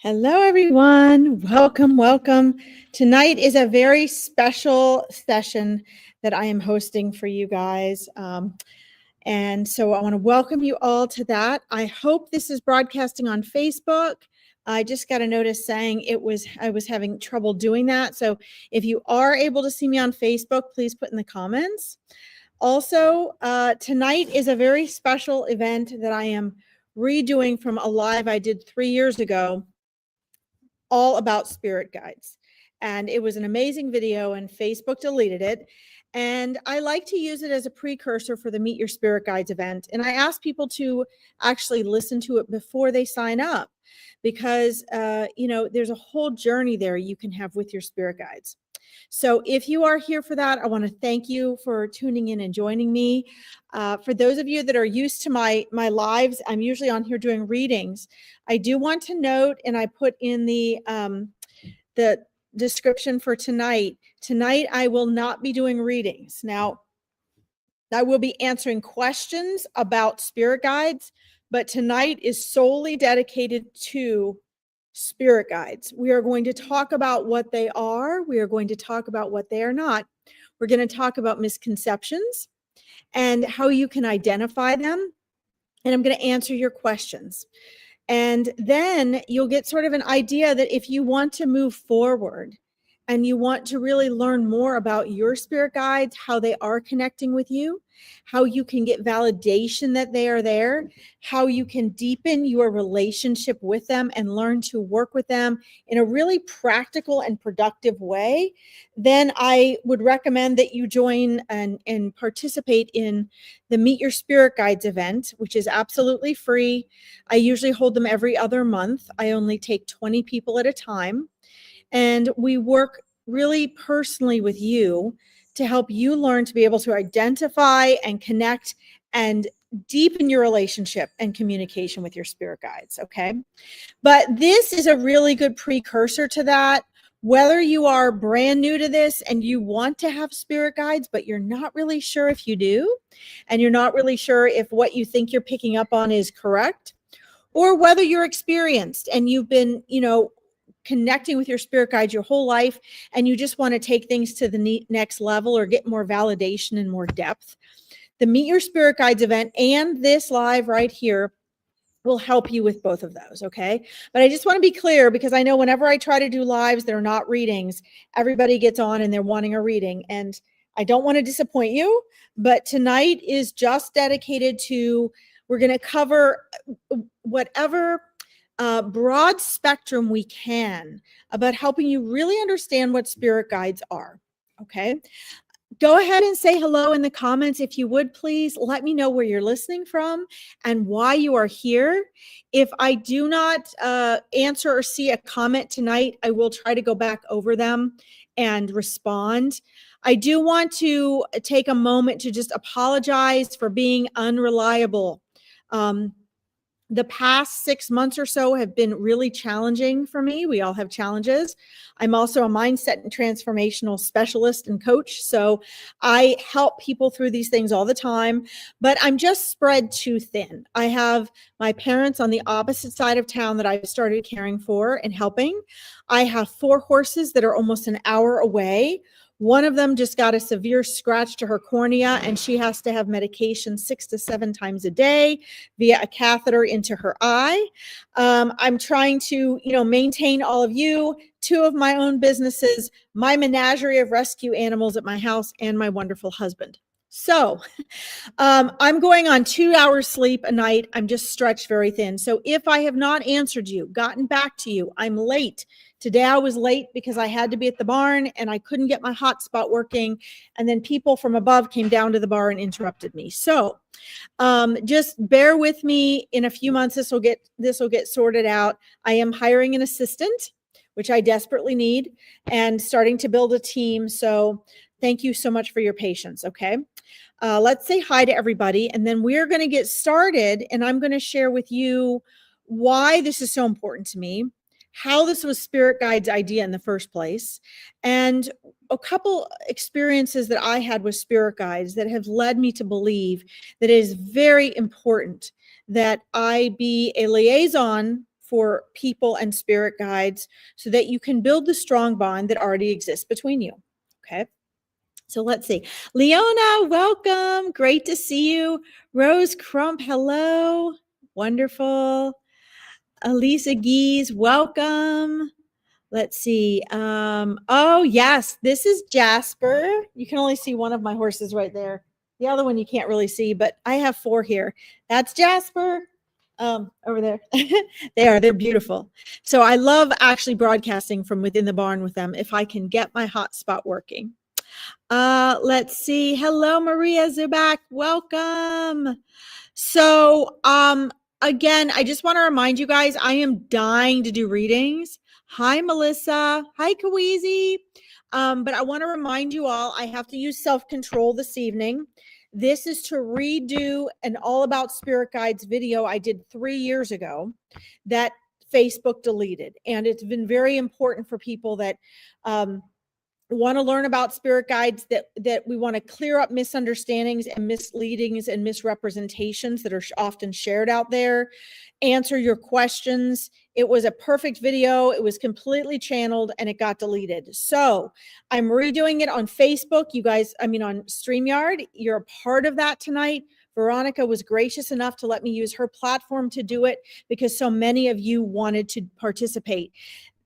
Hello, everyone. Welcome, welcome. Tonight is a very special session that I am hosting for you guys. And so I want to welcome you all to that. I hope this is broadcasting on Facebook. I just got a notice saying I was having trouble doing that. So if you are able to see me on Facebook, please put in the comments. Also, tonight is a very special event that I am redoing from a live I did 3 years ago, all about spirit guides. And it was an amazing video, and Facebook deleted it. And I like to use it as a precursor for the Meet Your Spirit Guides event. And I ask people to actually listen to it before they sign up, because there's a whole journey there you can have with your spirit guides. So if you are here for that, I want to thank you for tuning in and joining me. For those of you that are used to my lives, I'm usually on here doing readings. I do want to note, and I put in the description for tonight. Tonight, I will not be doing readings. Now, I will be answering questions about spirit guides, but tonight is solely dedicated to spirit guides. We are going to talk about what they are. We are going to talk about what they are not. We're going to talk about misconceptions and how you can identify them. And I'm going to answer your questions. And then you'll get sort of an idea that if you want to move forward and you want to really learn more about your spirit guides, how they are connecting with you, how you can get validation that they are there, how you can deepen your relationship with them and learn to work with them in a really practical and productive way, then I would recommend that you join and participate in the Meet Your Spirit Guides event, which is absolutely free. I usually hold them every other month. I only take 20 people at a time. And we work really personally with you to help you learn to be able to identify and connect and deepen your relationship and communication with your spirit guides, okay? But this is a really good precursor to that. Whether you are brand new to this and you want to have spirit guides, but you're not really sure if you do, and you're not really sure if what you think you're picking up on is correct, or whether you're experienced and you've been, connecting with your spirit guides your whole life, and you just want to take things to the next level or get more validation and more depth, the Meet Your Spirit Guides event and this live right here will help you with both of those, okay? But I just want to be clear, because I know whenever I try to do lives that are not readings, everybody gets on and they're wanting a reading, and I don't want to disappoint you, but tonight is just dedicated to, we're going to cover whatever broad spectrum we can about helping you really understand what spirit guides are, okay? Go ahead and say hello in the comments if you would, please. Let me know where you're listening from and why you are here. If I do not answer or see a comment tonight, I will try to go back over them and respond. I do want to take a moment to just apologize for being unreliable. The past 6 months or so have been really challenging for me. We all have challenges. I'm also a mindset and transformational specialist and coach, so I help people through these things all the time, but I'm just spread too thin. I have my parents on the opposite side of town that I've started caring for and helping. I have 4 horses that are almost an hour away. One of them just got a severe scratch to her cornea, and she has to have medication 6 to 7 times a day via a catheter into her eye. I'm trying to, maintain all of you, 2 of my own businesses, my menagerie of rescue animals at my house, and my wonderful husband. So I'm going on 2 hours sleep a night. I'm just stretched very thin. So if I have not answered you, gotten back to you, I'm late. Today I was late because I had to be at the barn and I couldn't get my hotspot working. And then people from above came down to the bar and interrupted me. So just bear with me. In a few months, this will get sorted out. I am hiring an assistant, which I desperately need, and starting to build a team. So thank you so much for your patience. Okay. Let's say hi to everybody, and then we're going to get started, and I'm going to share with you why this is so important to me, how this was Spirit Guide's idea in the first place, and a couple experiences that I had with Spirit Guides that have led me to believe that it is very important that I be a liaison for people and spirit guides so that you can build the strong bond that already exists between you. Okay. So let's see. Leona, welcome. Great to see you. Rose Crump, hello. Wonderful. Elisa Geese, welcome. Let's see. Oh, yes, this is Jasper. You can only see one of my horses right there. The other one you can't really see, but I have 4 here. That's Jasper. Over there. They're beautiful. So I love actually broadcasting from within the barn with them if I can get my hotspot working. Let's see. Hello, Maria Zubak. Welcome. So, again, I just want to remind you guys, I am dying to do readings. Hi, Melissa. Hi, Kawizi. But I want to remind you all, I have to use self-control this evening. This is to redo an All About Spirit Guides video I did 3 years ago that Facebook deleted. And it's been very important for people that, want to learn about spirit guides, that we want to clear up misunderstandings and misleadings and misrepresentations that are often shared out there, answer your questions. It was a perfect video. It was completely channeled and it got deleted. So I'm redoing it on Facebook. You guys, on StreamYard, you're a part of that tonight. Veronica was gracious enough to let me use her platform to do it because so many of you wanted to participate.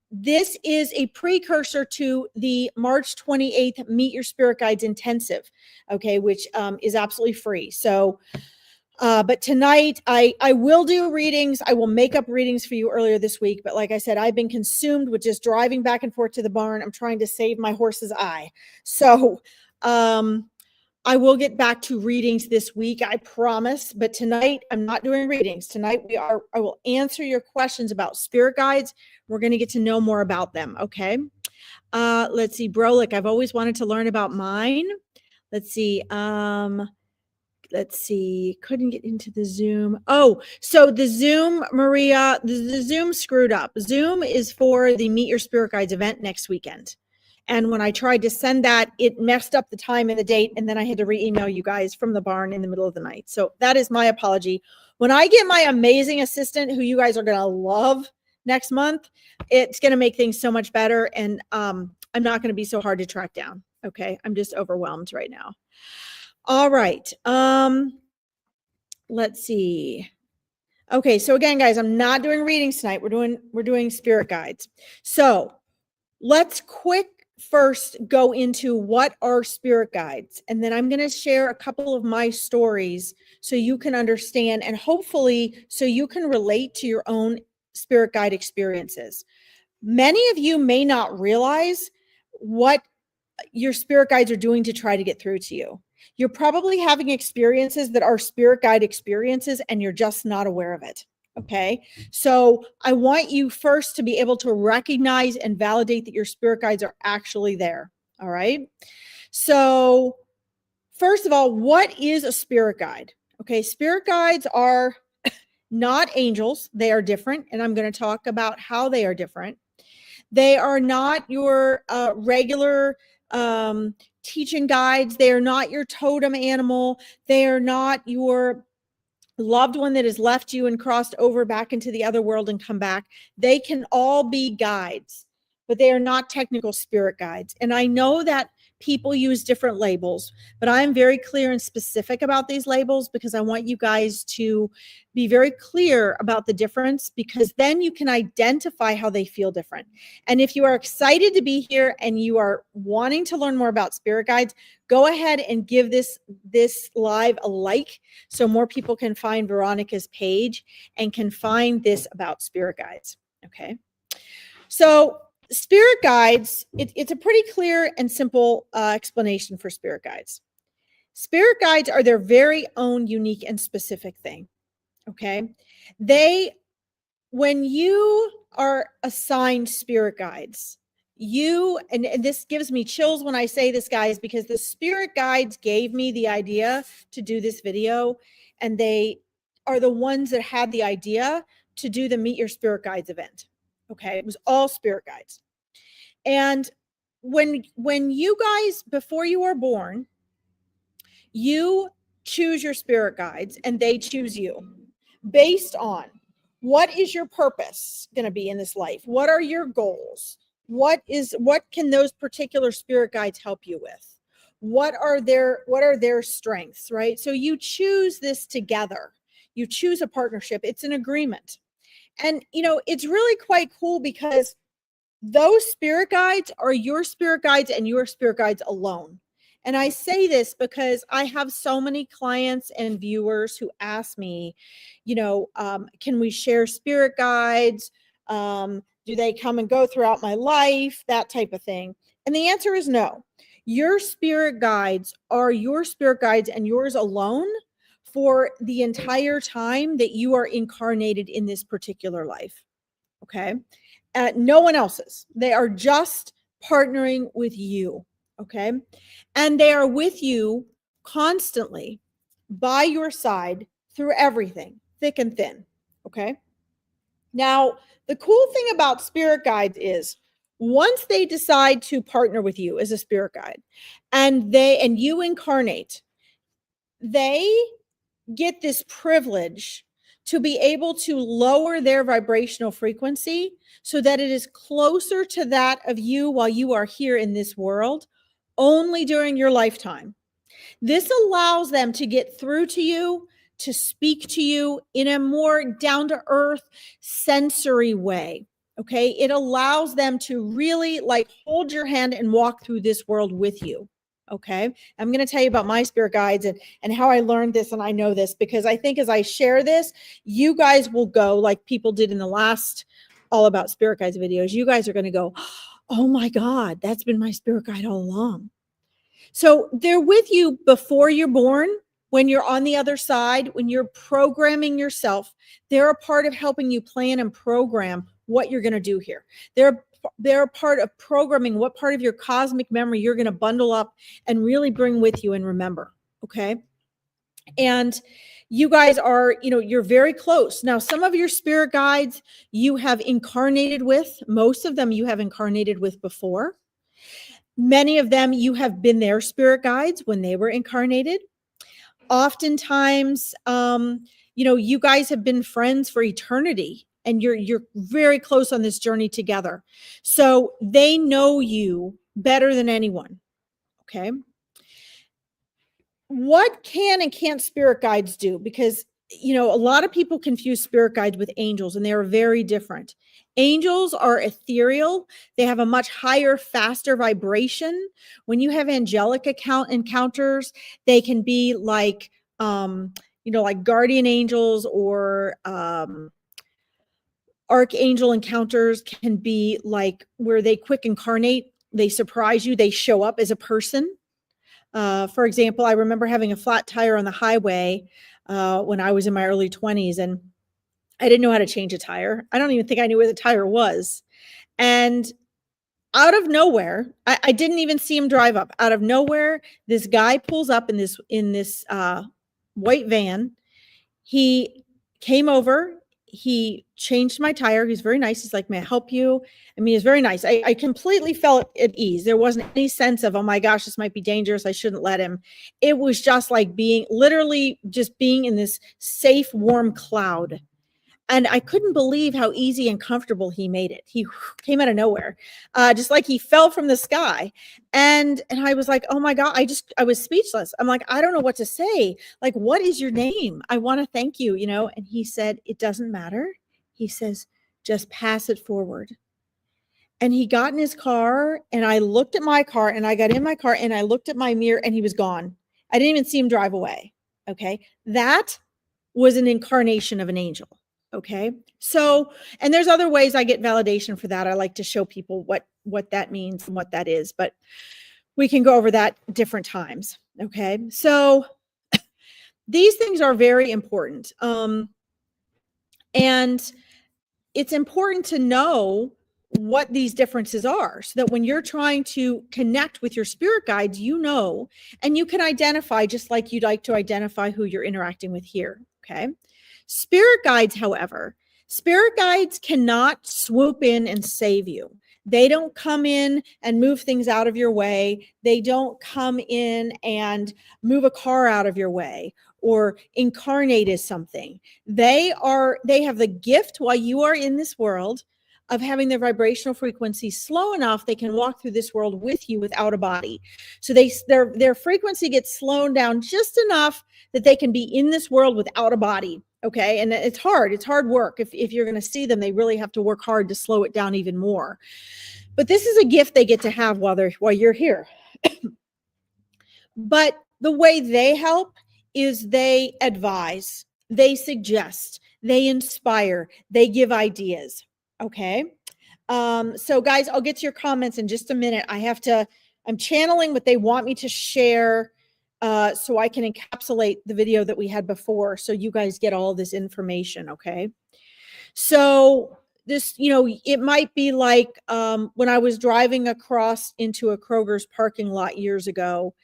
This is a precursor to the March 28th Meet Your Spirit Guides Intensive, okay, which is absolutely free. So, but tonight I will do readings. I will make up readings for you earlier this week. But like I said, I've been consumed with just driving back and forth to the barn. I'm trying to save my horse's eye. So, I will get back to readings this week, I promise. But tonight, I'm not doing readings. Tonight, I will answer your questions about spirit guides. We're going to get to know more about them, okay? Let's see, Brolic, I've always wanted to learn about mine. Let's see. Couldn't get into the Zoom. Oh, so the Zoom, Maria, the Zoom screwed up. Zoom is for the Meet Your Spirit Guides event next weekend. And when I tried to send that, it messed up the time and the date. And then I had to re-email you guys from the barn in the middle of the night. So that is my apology. When I get my amazing assistant, who you guys are going to love next month, it's going to make things so much better. And I'm not going to be so hard to track down. Okay. I'm just overwhelmed right now. All right. Let's see. Okay. So again, guys, I'm not doing readings tonight. We're doing spirit guides. So let's first go into what are spirit guides. And then I'm going to share a couple of my stories so you can understand and hopefully so you can relate to your own spirit guide experiences. Many of you may not realize what your spirit guides are doing to try to get through to you. You're probably having experiences that are spirit guide experiences and you're just not aware of it. Okay. So I want you first to be able to recognize and validate that your spirit guides are actually there. All right. So first of all, what is a spirit guide? Okay. Spirit guides are not angels. They are different. And I'm going to talk about how they are different. They are not your regular teaching guides. They are not your totem animal. They are not your loved one that has left you and crossed over back into the other world and come back. They can all be guides, but they are not technical spirit guides. And I know that people use different labels, but I'm very clear and specific about these labels because I want you guys to be very clear about the difference, because then you can identify how they feel different. And if you are excited to be here and you are wanting to learn more about spirit guides, go ahead and give this live a like so more people can find Veronica's page and can find this about spirit guides. Okay. So spirit guides, it's a pretty clear and simple explanation for spirit guides. Spirit guides are their very own unique and specific thing. Okay. When you are assigned spirit guides, and this gives me chills when I say this, guys, because the spirit guides gave me the idea to do this video, and they are the ones that had the idea to do the Meet Your Spirit Guides event. Okay. It was all spirit guides. And when you guys, before you are born, you choose your spirit guides and they choose you based on What is your purpose going to be in this life? What are your goals? What can those particular spirit guides help you with? What are their strengths, right? So you choose this together. You choose a partnership. It's an agreement. And it's really quite cool because those spirit guides are your spirit guides and your spirit guides alone. And I say this because I have so many clients and viewers who ask me, can we share spirit guides? Do they come and go throughout my life? That type of thing. And the answer is no. Your spirit guides are your spirit guides and yours alone for the entire time that you are incarnated in this particular life. Okay. No one else's. They are just partnering with you. Okay. And they are with you constantly by your side through everything, thick and thin. Okay. Now, the cool thing about spirit guides is once they decide to partner with you as a spirit guide and you incarnate, they get this privilege to be able to lower their vibrational frequency so that it is closer to that of you while you are here in this world only during your lifetime. This allows them to get through to you, to speak to you in a more down to earth, sensory way. Okay. It allows them to really like hold your hand and walk through this world with you. Okay. I'm going to tell you about my spirit guides and how I learned this. And I know this because I think as I share this, you guys will go like people did in the last All About Spirit Guides videos. You guys are going to go, oh my God, that's been my spirit guide all along. So they're with you before you're born, when you're on the other side, when you're programming yourself. They're a part of helping you plan and program what you're going to do here. They're a part of programming what part of your cosmic memory you're going to bundle up and really bring with you and remember. Okay. And you guys are, you're very close. Now, some of your spirit guides you have incarnated with, most of them you have incarnated with before. Many of them you have been their spirit guides when they were incarnated. Oftentimes, you guys have been friends for eternity and you're very close on this journey together. So they know you better than anyone. Okay. What can and can't spirit guides do? Because, a lot of people confuse spirit guides with angels and they are very different. Angels are ethereal. They have a much higher, faster vibration. When you have angelic encounters, they can be like, like guardian angels or archangel encounters can be like where they quick incarnate. They surprise you. They show up as a person. For example, I remember having a flat tire on the highway when I was in my early 20s, and I didn't know how to change a tire. I don't even think I knew where the tire was. And out of nowhere, I didn't even see him drive up. Out of nowhere, this guy pulls up in this white van. He came over. He changed my tire. He's very nice. He's like, may I help you? I mean, he's very nice. I completely felt at ease. There wasn't any sense of, oh my gosh, this might be dangerous. I shouldn't let him. It was just like literally just being in this safe, warm cloud. And I couldn't believe how easy and comfortable he made it. He came out of nowhere, just like he fell from the sky. And I was like, oh my God, I was speechless. I'm like, I don't know what to say. Like, what is your name? I want to thank you, And he said, it doesn't matter. He says, just pass it forward. And he got in his car and I looked at my car and I got in my car and I looked at my mirror and he was gone. I didn't even see him drive away. Okay. That was an incarnation of an angel. Okay. So, and there's other ways I get validation for that. I like to show people what that means and what that is, but we can go over that different times. Okay. So these things are very important. And it's important to know what these differences are so that when you're trying to connect with your spirit guides, and you can identify just like you'd like to identify who you're interacting with here. Okay. Spirit guides, however, spirit guides cannot swoop in and save you. They don't come in and move things out of your way. They don't come in and move a car out of your way or incarnate as something. They have the gift while you are in this world of having their vibrational frequency slow enough they can walk through this world with you without a body. So their frequency gets slowed down just enough that they can be in this world without a body. Okay. And it's hard work. If you're going to see them, they really have to work hard to slow it down even more. But this is a gift they get to have while you're here. But the way they help is they advise, they suggest, they inspire, they give ideas. Okay. So guys, I'll get to your comments in just a minute. I'm channeling what they want me to share so I can encapsulate the video that we had before so you guys get all this information. Okay. So this, it might be like when I was driving across into a Kroger's parking lot years ago,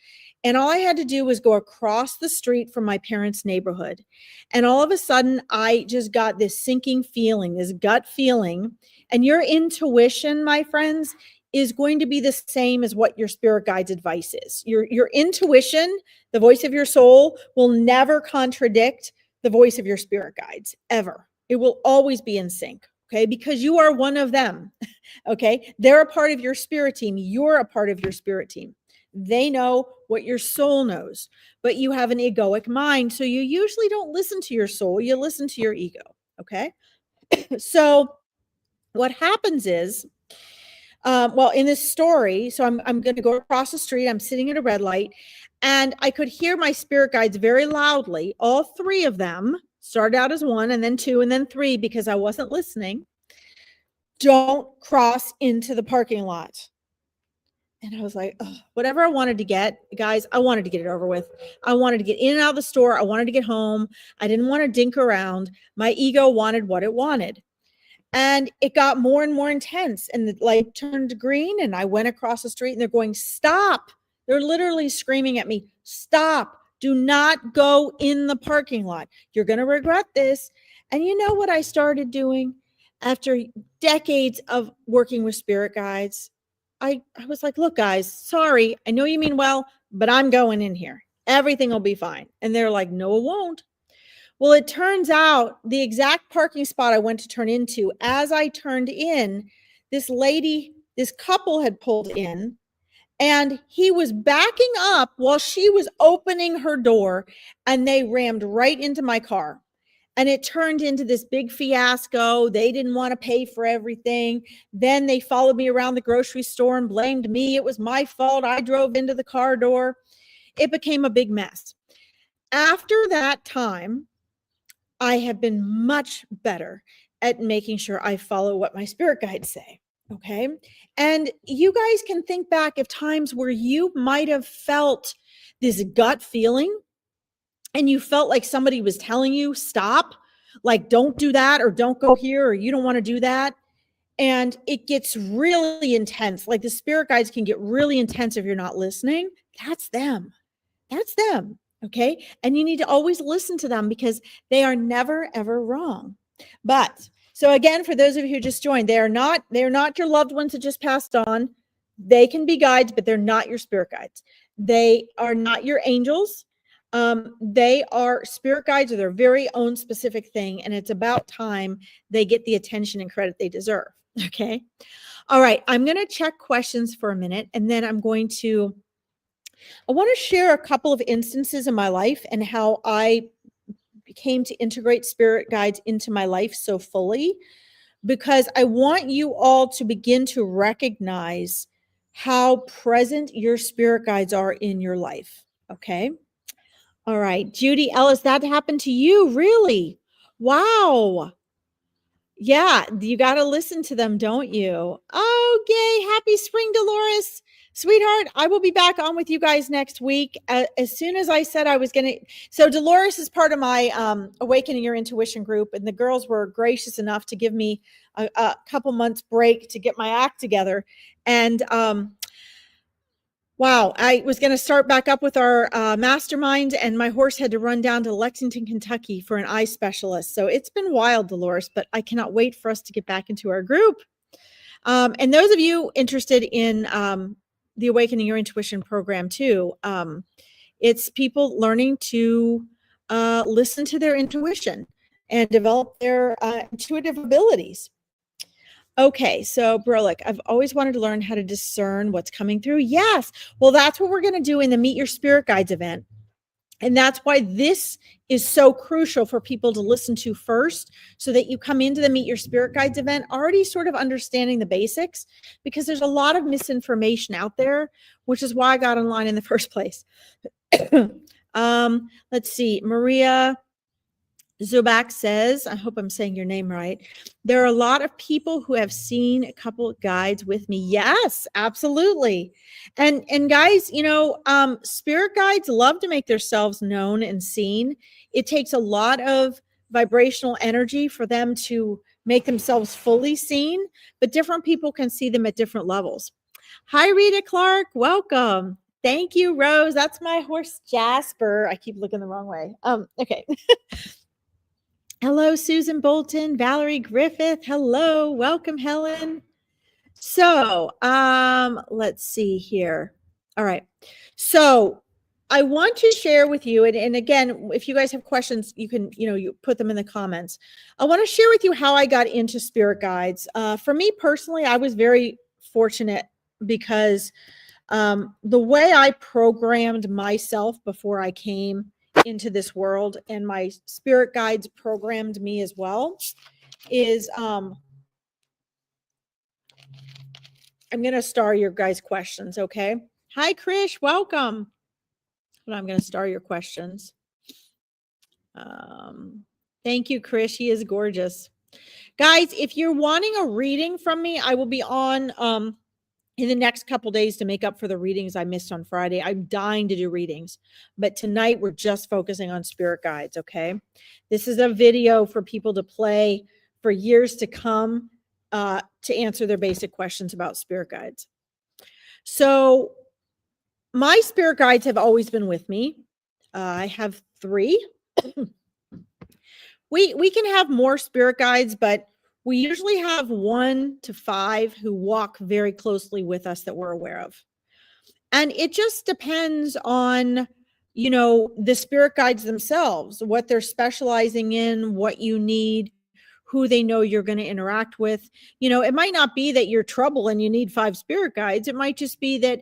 and all I had to do was go across the street from my parents' neighborhood. And all of a sudden, I just got this sinking feeling, this gut feeling. And your intuition, my friends, is going to be the same as what your spirit guide's advice is. Your intuition, the voice of your soul, will never contradict the voice of your spirit guides, ever. It will always be in sync, okay? Because you are one of them, okay? They're a part of your spirit team. You're a part of your spirit team. They know what your soul knows, but you have an egoic mind. So you usually don't listen to your soul. You listen to your ego. Okay. So what happens is, in this story, so I'm going to go across the street. I'm sitting at a red light and I could hear my spirit guides very loudly. All three of them started out as one and then two and then three because I wasn't listening. Don't cross into the parking lot. And I was like, oh, whatever I wanted to get, guys, I wanted to get it over with. I wanted to get in and out of the store. I wanted to get home. I didn't want to dink around. My ego wanted what it wanted. And it got more and more intense. And the light turned green and I went across the street and they're going, stop. They're literally screaming at me, stop. Do not go in the parking lot. You're going to regret this. And you know what I started doing after decades of working with spirit guides? I was like, look, guys, sorry. I know you mean well, but I'm going in here. Everything will be fine. And they're like, no, it won't. Well, it turns out the exact parking spot I went to turn into, as I turned in, this couple had pulled in and he was backing up while she was opening her door and they rammed right into my car. And it turned into this big fiasco. They didn't want to pay for everything. Then they followed me around the grocery store and blamed me. It was my fault. I drove into the car door. It became a big mess. After that time, I have been much better at making sure I follow what my spirit guides say. Okay. And you guys can think back of times where you might have felt this gut feeling and you felt like somebody was telling you, stop, like, don't do that, or don't go here, or you don't want to do that. And it gets really intense. Like the spirit guides can get really intense if you're not listening. That's them. That's them. Okay. And you need to always listen to them because they are never, ever wrong. But so again, for those of you who just joined, they're not your loved ones that just passed on. They can be guides, but they're not your spirit guides. They are not your angels. They are spirit guides of their very own specific thing. And it's about time they get the attention and credit they deserve. Okay. All right. I'm going to check questions for a minute, and then I want to share a couple of instances in my life and how I came to integrate spirit guides into my life so fully, because I want you all to begin to recognize how present your spirit guides are in your life. Okay. All right. Judy Ellis, that happened to you? Really? Wow. Yeah, you got to listen to them, don't you? Oh, yay. Happy spring, Dolores. Sweetheart, I will be back on with you guys next week. As soon as I said I was going to. So Dolores is part of my Awakening Your Intuition group, and the girls were gracious enough to give me a couple months break to get my act together. And wow, I was going to start back up with our mastermind, and my horse had to run down to Lexington, Kentucky for an eye specialist. So it's been wild, Dolores, but I cannot wait for us to get back into our group. And those of you interested in the Awakening Your Intuition program too, it's people learning to listen to their intuition and develop their intuitive abilities. Okay, so Brolick, I've always wanted to learn how to discern what's coming through. Yes. Well, that's what we're going to do in the Meet Your Spirit Guides event. And that's why this is so crucial for people to listen to first, so that you come into the Meet Your Spirit Guides event already sort of understanding the basics, because there's a lot of misinformation out there, which is why I got online in the first place. Let's see. Maria Zubak says, I hope I'm saying your name right, there are a lot of people who have seen a couple of guides with me. Yes, absolutely. And guys, spirit guides love to make themselves known and seen. It takes a lot of vibrational energy for them to make themselves fully seen, but different people can see them at different levels. Hi, Rita Clark. Welcome. Thank you, Rose. That's my horse, Jasper. I keep looking the wrong way. Okay. Hello, Susan Bolton, Valerie Griffith. Hello, welcome, Helen. So, let's see here. All right. So I want to share with you, and again, if you guys have questions, you can, you put them in the comments. I want to share with you how I got into spirit guides. For me personally, I was very fortunate because the way I programmed myself before I came into this world, and my spirit guides programmed me as well, is I'm going to star your guys' questions. Okay. Hi, Krish. Welcome. And I'm going to star your questions. Thank you, Krish. He is gorgeous. Guys, if you're wanting a reading from me, I will be on in the next couple days to make up for the readings I missed on Friday. I'm dying to do readings, but tonight we're just focusing on spirit guides. Okay. This is a video for people to play for years to come to answer their basic questions about spirit guides. So my spirit guides have always been with me. I have 3. We can have more spirit guides, but we usually have 1 to 5 who walk very closely with us that we're aware of. And it just depends on, the spirit guides themselves, what they're specializing in, what you need, who they know you're going to interact with. It might not be that you're trouble and you need 5 spirit guides. It might just be that,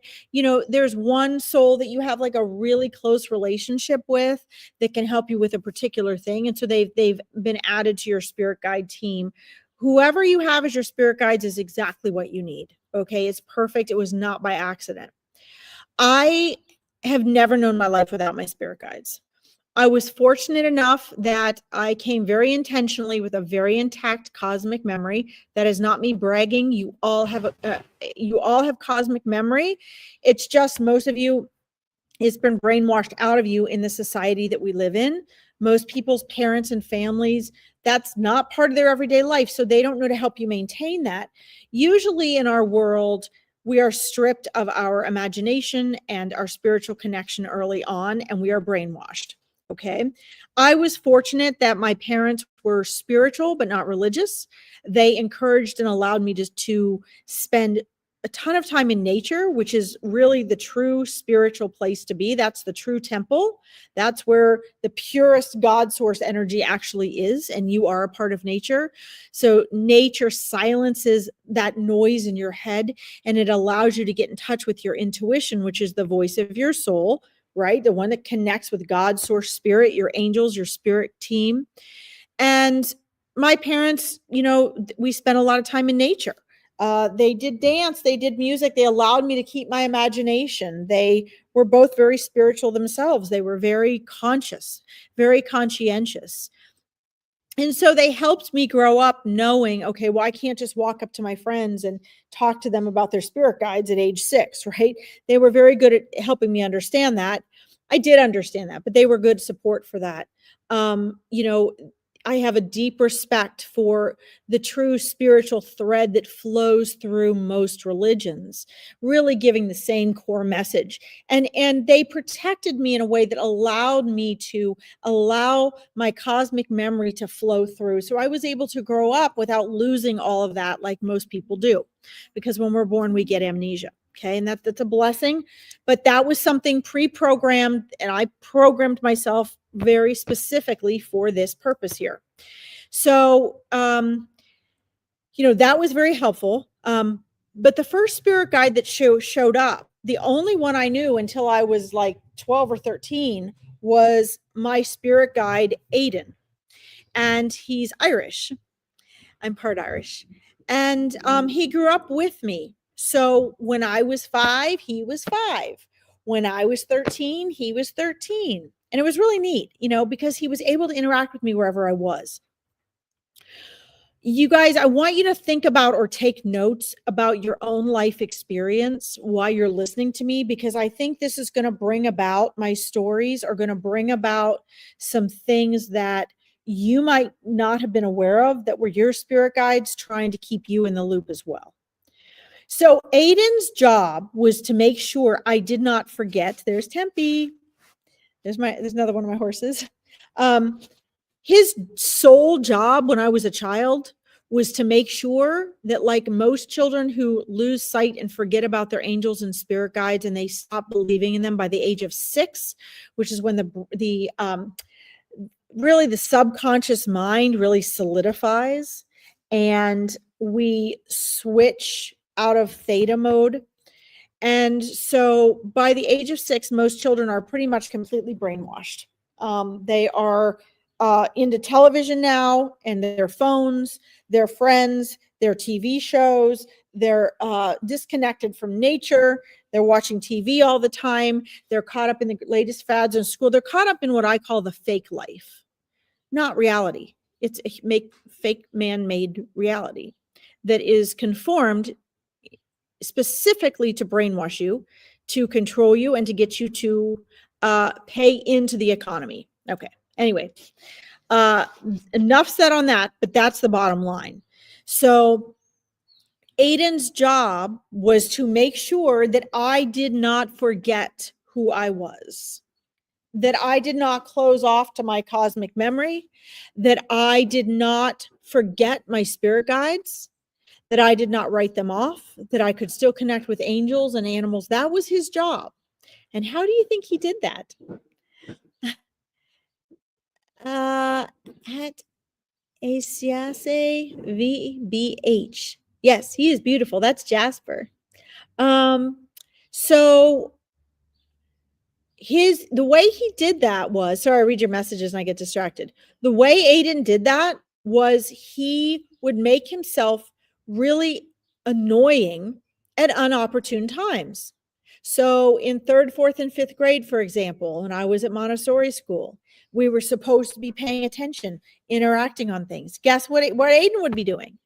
there's one soul that you have like a really close relationship with that can help you with a particular thing. And so they've been added to your spirit guide team. Whoever you have as your spirit guides is exactly what you need. Okay. It's perfect. It was not by accident. I have never known my life without my spirit guides. I was fortunate enough that I came very intentionally with a very intact cosmic memory. That is not me bragging. You all have cosmic memory. It's just most of you, it's been brainwashed out of you in the society that we live in. Most people's parents and families, that's not part of their everyday life. So they don't know to help you maintain that. Usually in our world, we are stripped of our imagination and our spiritual connection early on, and we are brainwashed. Okay. I was fortunate that my parents were spiritual, but not religious. They encouraged and allowed me to spend a ton of time in nature, which is really the true spiritual place to be. That's the true temple. That's where the purest God source energy actually is. And you are a part of nature. So nature silences that noise in your head, and it allows you to get in touch with your intuition, which is the voice of your soul, right? The one that connects with God, source spirit, your angels, your spirit team. And my parents, we spent a lot of time in nature. They did dance, they did music. They allowed me to keep my imagination. They were both very spiritual themselves. They were very conscious, very conscientious. And so they helped me grow up knowing, okay, well, I can't just walk up to my friends and talk to them about their spirit guides at age 6, right? They were very good at helping me understand that. I did understand that, but they were good support for that. I have a deep respect for the true spiritual thread that flows through most religions, really giving the same core message. And they protected me in a way that allowed me to allow my cosmic memory to flow through. So I was able to grow up without losing all of that like most people do. Because when we're born, we get amnesia. Okay. And that's a blessing. But that was something pre-programmed, and I programmed myself very specifically for this purpose here. So, that was very helpful. But the first spirit guide that showed up, the only one I knew until I was like 12 or 13, was my spirit guide, Aiden. And he's Irish. I'm part Irish. And he grew up with me. So when I was 5, he was 5. When I was 13, he was 13. And it was really neat, because he was able to interact with me wherever I was. You guys, I want you to think about or take notes about your own life experience while you're listening to me, because I think this is going to bring about, my stories are going to bring about some things that you might not have been aware of that were your spirit guides trying to keep you in the loop as well. So Aiden's job was to make sure I did not forget. There's Tempe. There's another one of my horses. His sole job when I was a child was to make sure that, like most children who lose sight and forget about their angels and spirit guides, and they stop believing in them by the age of 6, which is when really the subconscious mind really solidifies, and we switch out of theta mode. And so by the age of 6, most children are pretty much completely brainwashed. They are into television now, and their phones, their friends, their TV shows. They're disconnected from nature. They're watching TV all the time. They're caught up in the latest fads in school. They're caught up in what I call the fake life, not reality. It's a fake man-made reality that is conformed specifically to brainwash you, to control you, and to get you to pay into the economy. Okay. Anyway, enough said on that, but that's the bottom line. So Aiden's job was to make sure that I did not forget who I was, that I did not close off to my cosmic memory, that I did not forget my spirit guides, that I did not write them off, that I could still connect with angels and animals. That was his job. And how do you think he did that? At Asiase VBH. Yes, he is beautiful. That's Jasper. So the way he did that was, sorry, I read your messages and I get distracted. The way Aiden did that was he would make himself really annoying at unopportune times. So in 3rd, 4th, and 5th grade, for example, when I was at Montessori school, we were supposed to be paying attention, interacting on things. Guess what Aiden would be doing?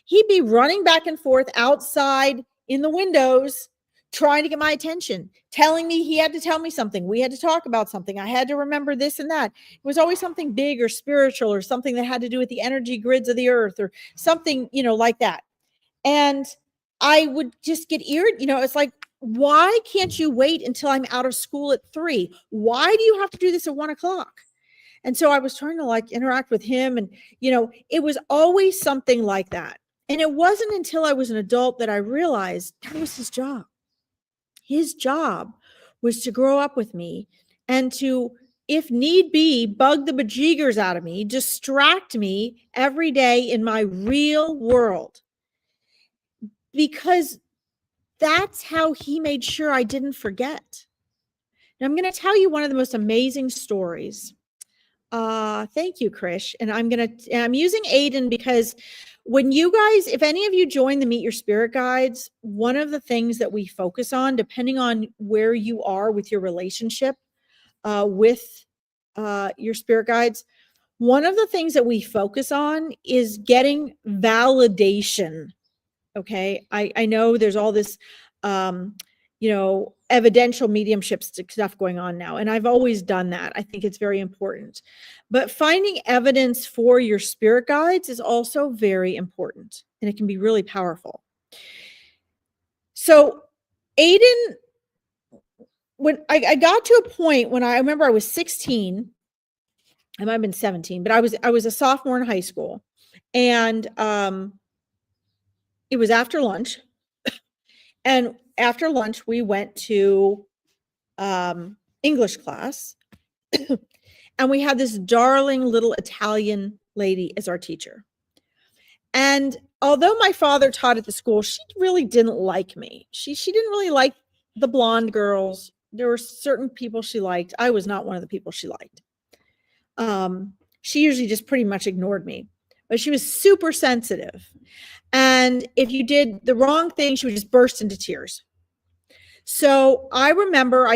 He'd be running back and forth outside in the windows, trying to get my attention, telling me he had to tell me something. We had to talk about something. I had to remember this and that. It was always something big or spiritual or something that had to do with the energy grids of the earth or something, like that. And I would just get irritated. It's like, why can't you wait until I'm out of school at 3? Why do you have to do this at 1 o'clock? And so I was trying to interact with him, and, it was always something like that. And it wasn't until I was an adult that I realized that was his job. His job was to grow up with me and to, if need be, bug the bejeegers out of me, distract me every day in my real world. Because that's how he made sure I didn't forget. Now, I'm going to tell you one of the most amazing stories. Thank you, Krish. And I'm using Aiden because when you guys, if any of you join the Meet Your Spirit Guides, one of the things that we focus on, depending on where you are with your relationship with your spirit guides, one of the things that we focus on is getting validation. Okay. I know there's all this, evidential mediumship stuff going on now. And I've always done that. I think it's very important. But finding evidence for your spirit guides is also very important, and it can be really powerful. So Aiden, when I got to a point when I remember I was 16, I might have been 17, but I was a sophomore in high school, and it was after lunch. And after lunch, we went to English class, and we had this darling little Italian lady as our teacher. And although my father taught at the school, she really didn't like me. She didn't really like the blonde girls. There were certain people she liked. I was not one of the people she liked. She usually just pretty much ignored me, but she was super sensitive. And if you did the wrong thing, she would just burst into tears. So I remember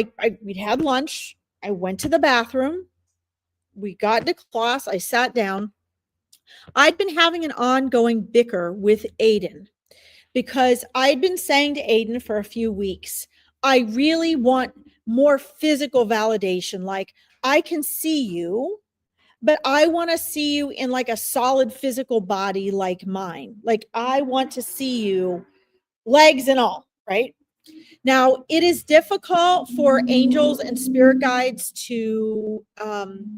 we'd had lunch. I went to the bathroom. We got into class. I sat down. I'd been having an ongoing bicker with Aiden because I'd been saying to Aiden for a few weeks, I really want more physical validation. Like, I can see you, but I want to see you in like a solid physical body like mine. Like, I want to see you legs and all, right? Now, it is difficult for angels and spirit guides to,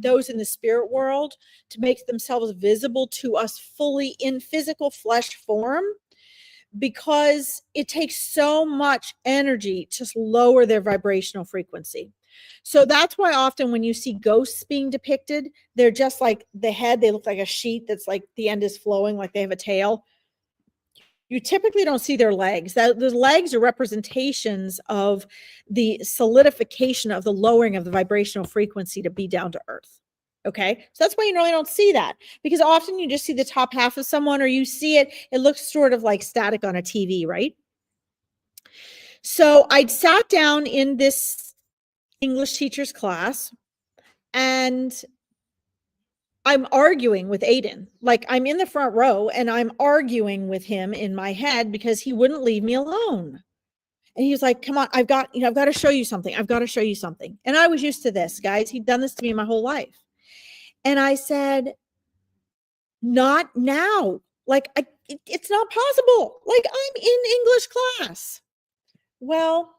those in the spirit world, to make themselves visible to us fully in physical flesh form, because it takes so much energy to lower their vibrational frequency. So that's why often when you see ghosts being depicted, they're just like the head, they look like a sheet that's like the end is flowing, like they have a tail. You typically don't see their legs. The legs are representations of the solidification of the lowering of the vibrational frequency to be down to earth. Okay. So that's why you really don't see that, because often you just see the top half of someone, or you see it looks sort of like static on a TV, right? So I'd sat down in this English teacher's class, and I'm arguing with Aiden. Like, I'm in the front row and I'm arguing with him in my head because he wouldn't leave me alone. And he was like, come on, I've got to show you something. I've got to show you something. And I was used to this, guys. He'd done this to me my whole life. And I said, not now. Like, it's not possible. Like, I'm in English class. Well,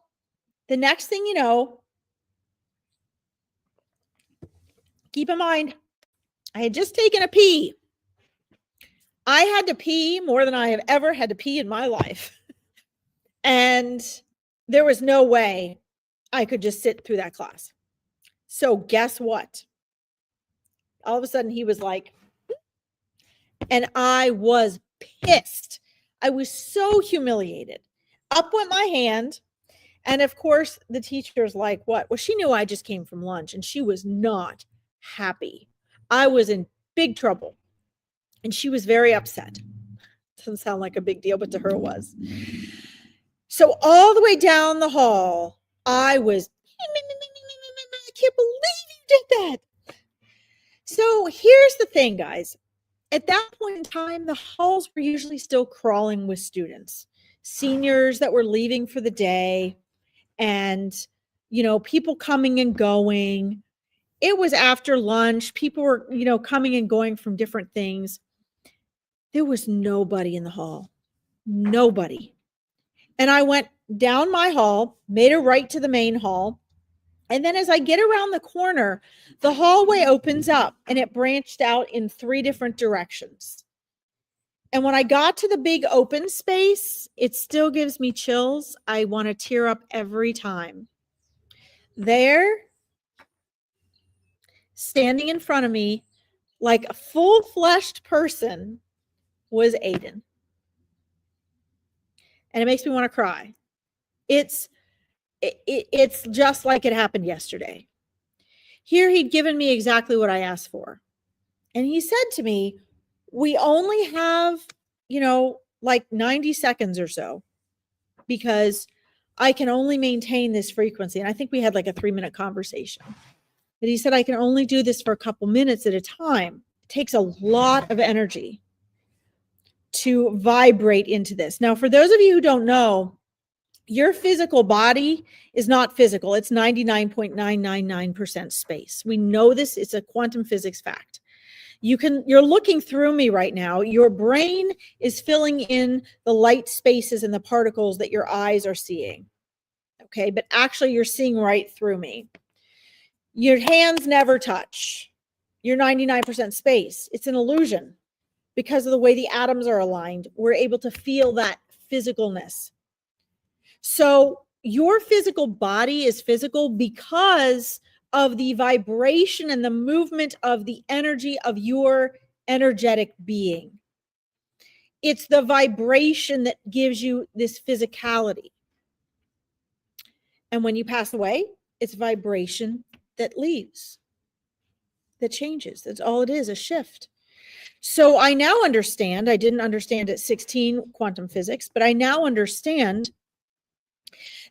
the next thing you know, keep in mind, I had just taken a pee. I had to pee more than I have ever had to pee in my life. And there was no way I could just sit through that class. So guess what? All of a sudden he was like, and I was pissed. I was so humiliated. Up went my hand. And of course, the teacher's like, what? Well, she knew I just came from lunch, and she was not happy. I was in big trouble, and she was very upset. Doesn't sound like a big deal, but to her it was. So all the way down the hall, I was, I can't believe you did that. So here's the thing, guys. At that point in time, the halls were usually still crawling with students, seniors that were leaving for the day, and, people coming and going. It was after lunch. People were, coming and going from different things. There was nobody in the hall. Nobody. And I went down my hall, made a right to the main hall. And then as I get around the corner, the hallway opens up and it branched out in 3 different directions. And when I got to the big open space, it still gives me chills. I want to tear up every time. There, standing in front of me, like a full-fleshed person, was Aiden. And it makes me want to cry. It's just like it happened yesterday. Here he'd given me exactly what I asked for. And he said to me, we only have, like 90 seconds or so, because I can only maintain this frequency. And I think we had like a 3-minute conversation. But he said, I can only do this for a couple minutes at a time. It takes a lot of energy to vibrate into this. Now, for those of you who don't know, Your physical body is not physical. It's 99.999% space. We know this. It's a quantum physics fact. You're looking through me right now. Your brain is filling in the light spaces and the particles that your eyes are seeing. Okay, but actually you're seeing right through me. Your hands never touch. You're 99% space. It's an illusion. Because of the way the atoms are aligned, we're able to feel that physicalness. So your physical body is physical because of the vibration and the movement of the energy of your energetic being. It's the vibration that gives you this physicality. And when you pass away, it's vibration that leaves, that changes. That's all it is, a shift. So I now understand, I didn't understand at 16 quantum physics, but I now understand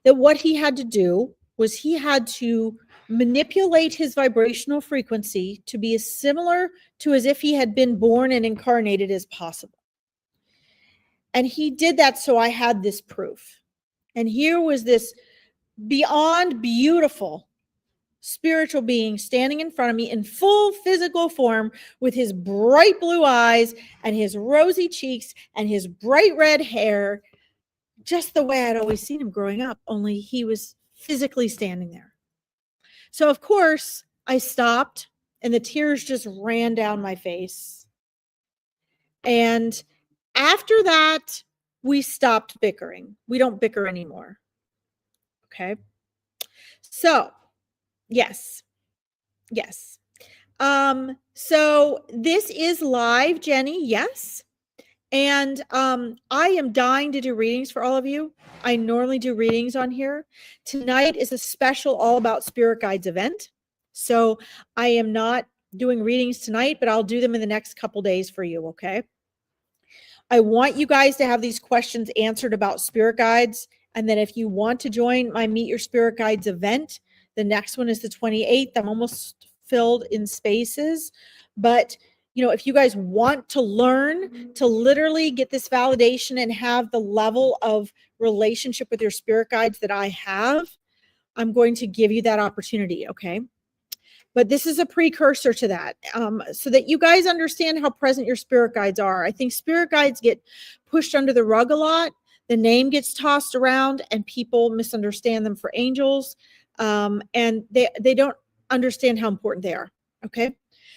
that what he had to do was he had to manipulate his vibrational frequency to be as similar to as if he had been born and incarnated as possible. And he did that, so I had this proof. And here was this beyond beautiful spiritual being standing in front of me in full physical form with his bright blue eyes and his rosy cheeks and his bright red hair, just the way I'd always seen him growing up, only he was physically standing there. So, of course, I stopped and the tears just ran down my face. And after that, we stopped bickering. We don't bicker anymore. Okay. So, yes. So this is live, Jenny. Yes. And I am dying to do readings for all of you. I normally do readings on here. Tonight is a special all about spirit guides event. So I am not doing readings tonight, but I'll do them in the next couple days for you. Okay. I want you guys to have these questions answered about spirit guides. And then if you want to join my Meet Your Spirit Guides event, the next one is the 28th. I'm almost filled in spaces. But, you know, if you guys want to learn to literally get this validation and have the level of relationship with your spirit guides that I have, I'm going to give you that opportunity. Okay. But this is a precursor to that, so that you guys understand how present your spirit guides are. I think spirit guides get pushed under the rug a lot. The name gets tossed around and people misunderstand them for angels. And they don't understand how important they are. Okay.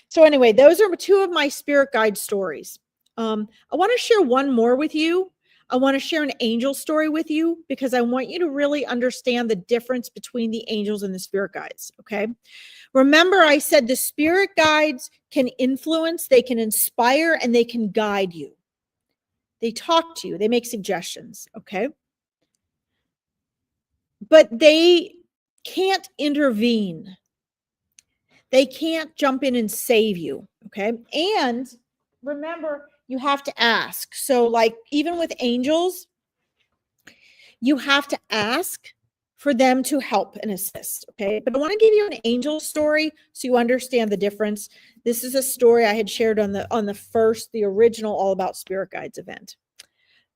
So anyway, those are two of my spirit guide stories. I want to share one more with you. I want to share an angel story with you because I want you to really understand the difference between the angels and the spirit guides. Okay. Remember, I said the spirit guides can influence, they can inspire, and they can guide you. They talk to you, they make suggestions. Okay. But they can't intervene. They can't jump in and save you. Okay. And remember, you have to ask. So, like, even with angels, you have to ask for them to help and assist. Okay. But I want to give you an angel story so you understand the difference. This is a story I had shared on the original All About Spirit Guides event.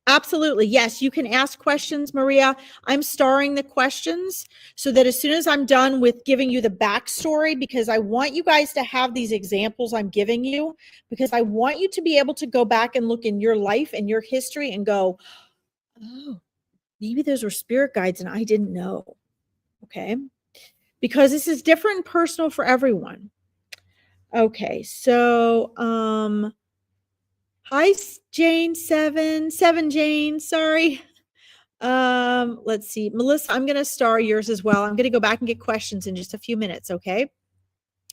Absolutely. Yes, you can ask questions, Maria. I'm starring the questions so that as soon as I'm done with giving you the backstory, because I want you guys to have these examples I'm giving you, because I want you to be able to go back and look in your life and your history and go, oh, maybe those were spirit guides and I didn't know. Okay. Because this is different and personal for everyone. Okay. So, hi, Jane 7 Jane. Sorry. Let's see. Melissa, I'm going to star yours as well. I'm going to go back and get questions in just a few minutes. Okay.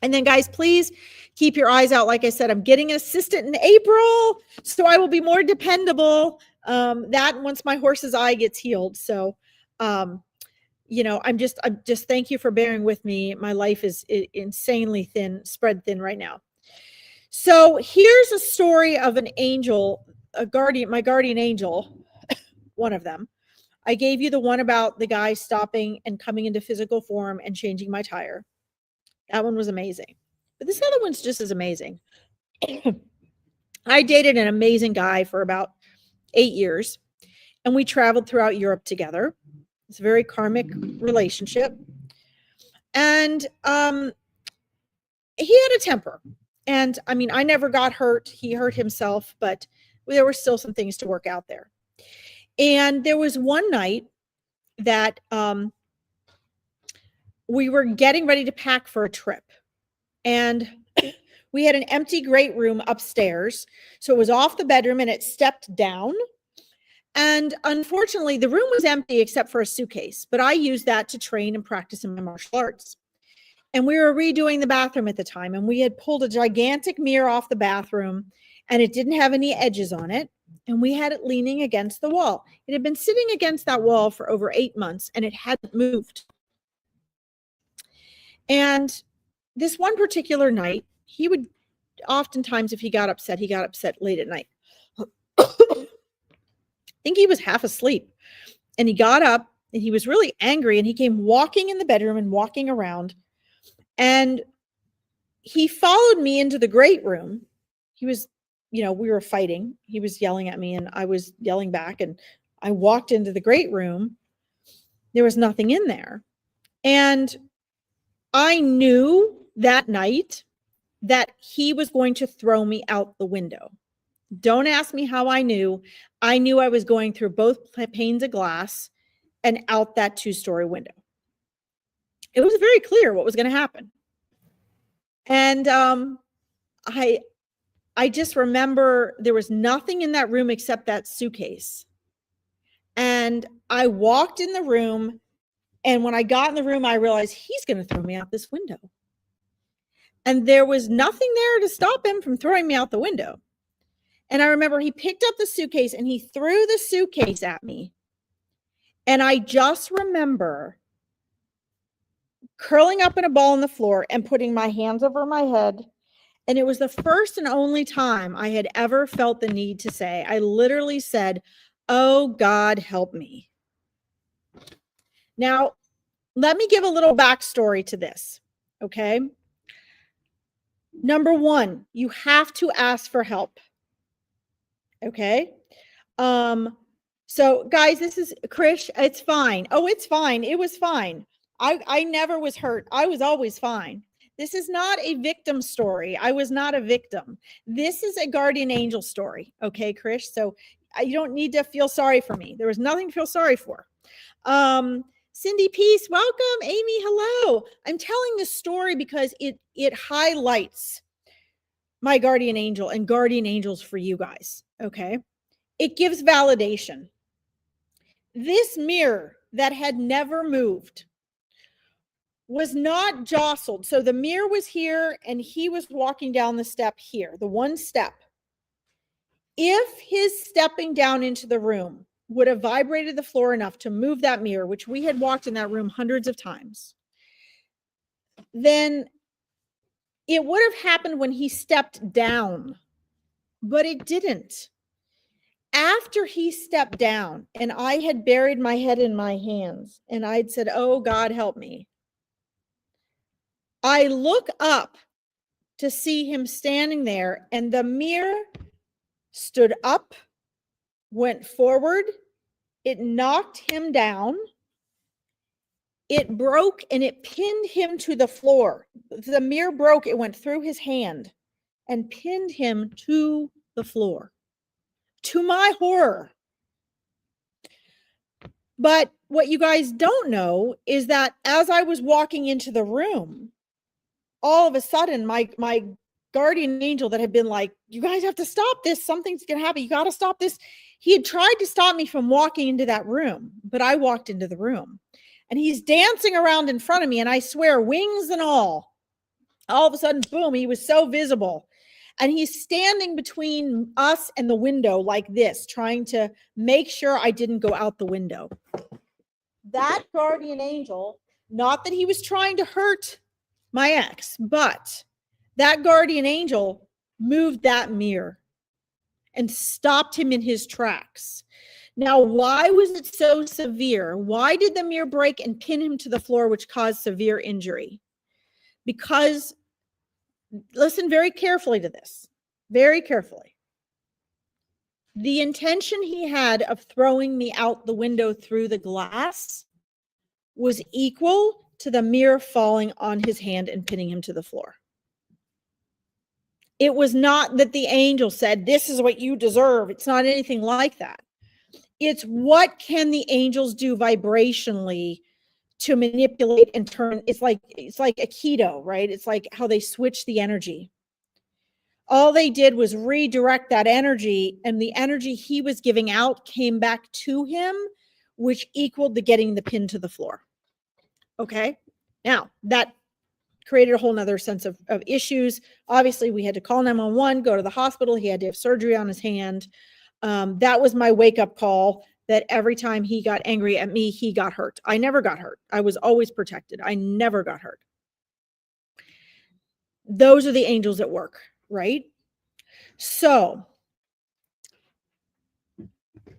And then, guys, please keep your eyes out. Like I said, I'm getting an assistant in April, so I will be more dependable. That once my horse's eye gets healed. So, you know, I'm just thank you for bearing with me. My life is insanely thin, spread thin right now. So here's a story of an angel, my guardian angel, one of them. I gave you the one about the guy stopping and coming into physical form and changing my tire. That one was amazing. But this other one's just as amazing. I dated an amazing guy for about 8 years, and we traveled throughout Europe together. It's a very karmic relationship. And he had a temper. And I mean, I never got hurt. He hurt himself, but there were still some things to work out there. And there was one night that we were getting ready to pack for a trip. And we had an empty great room upstairs. So it was off the bedroom and it stepped down. And unfortunately, the room was empty except for a suitcase. But I used that to train and practice in my martial arts. And we were redoing the bathroom at the time. And we had pulled a gigantic mirror off the bathroom and it didn't have any edges on it. And we had it leaning against the wall. It had been sitting against that wall for over 8 months and it hadn't moved. And this one particular night, he would oftentimes, if he got upset late at night. I think he was half asleep. And he got up and he was really angry and he came walking in the bedroom and walking around. And he followed me into the great room. He was, we were fighting. He was yelling at me and I was yelling back. And I walked into the great room. There was nothing in there. And I knew that night that he was going to throw me out the window. Don't ask me how I knew. I knew I was going through both panes of glass and out that 2-story window. It was very clear what was going to happen. And I just remember there was nothing in that room except that suitcase. And I walked in the room. And when I got in the room, I realized he's going to throw me out this window. And there was nothing there to stop him from throwing me out the window. And I remember he picked up the suitcase and he threw the suitcase at me. And I just remember curling up in a ball on the floor and putting my hands over my head. And it was the first and only time I had ever felt the need to say, I literally said, "Oh, God, help me." Now, let me give a little backstory to this, okay? Number one, you have to ask for help, okay? So guys, this is Krish. It's fine. Oh, it's fine. It was fine. I never was hurt. I was always fine. This is not a victim story. I was not a victim. This is a guardian angel story, okay, Krish? So you don't need to feel sorry for me. There was nothing to feel sorry for. Cindy Peace, welcome. Amy, hello. I'm telling this story because it highlights my guardian angel and guardian angels for you guys, okay? It gives validation. This mirror that had never moved was not jostled. So the mirror was here and he was walking down the step here, the one step. If his stepping down into the room would have vibrated the floor enough to move that mirror, which we had walked in that room hundreds of times, then it would have happened when he stepped down, but it didn't. After he stepped down and I had buried my head in my hands and I'd said, "Oh, God, help me," I look up to see him standing there and the mirror stood up, went forward, it knocked him down, it broke and it pinned him to the floor. The mirror broke, it went through his hand and pinned him to the floor. To my horror. But what you guys don't know is that as I was walking into the room, all of a sudden my guardian angel that had been like, "You guys have to stop this. Something's going to happen. You got to stop this." He had tried to stop me from walking into that room, but I walked into the room and he's dancing around in front of me. And I swear, wings and all of a sudden, boom, he was so visible. And he's standing between us and the window like this, trying to make sure I didn't go out the window. That guardian angel, not that he was trying to hurt my ex, but that guardian angel moved that mirror and stopped him in his tracks. Now, why was it so severe? Why did the mirror break and pin him to the floor, which caused severe injury? Because, listen very carefully to this, very carefully. The intention he had of throwing me out the window through the glass was equal to the mirror falling on his hand and pinning him to the floor. It was not that the angel said, this is what you deserve. It's not anything like that. It's what can the angels do vibrationally to manipulate and turn. It's like a keto, right? It's like how they switch the energy. All they did was redirect that energy, and the energy he was giving out came back to him, which equaled the getting the pin to the floor. Okay. Now that created a whole nother sense of issues. Obviously we had to call 911, go to the hospital. He had to have surgery on his hand. That was my wake-up call, that every time he got angry at me, he got hurt. I never got hurt. I was always protected. I never got hurt. Those are the angels at work, right? So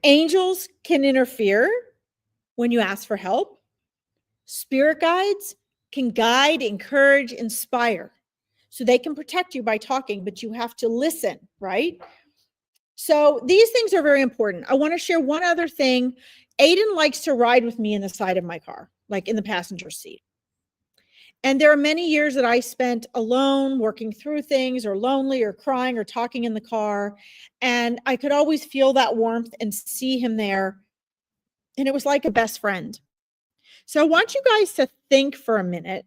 angels can interfere when you ask for help. Spirit guides can guide, encourage, inspire. So they can protect you by talking, but you have to listen, right? So these things are very important. I want to share one other thing. Aiden likes to ride with me in the side of my car, like in the passenger seat. And there are many years that I spent alone working through things, or lonely, or crying, or talking in the car. And I could always feel that warmth and see him there. And it was like a best friend. So I want you guys to think for a minute,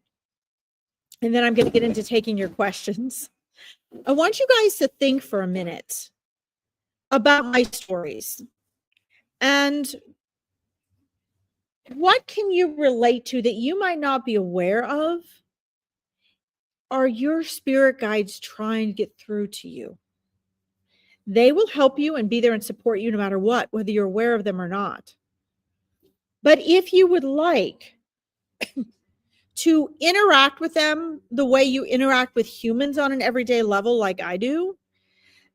and then I'm going to get into taking your questions. I want you guys to think for a minute about my stories. And what can you relate to that you might not be aware of? Are your spirit guides trying to get through to you? They will help you and be there and support you no matter what, whether you're aware of them or not. But if you would like to interact with them the way you interact with humans on an everyday level, like I do,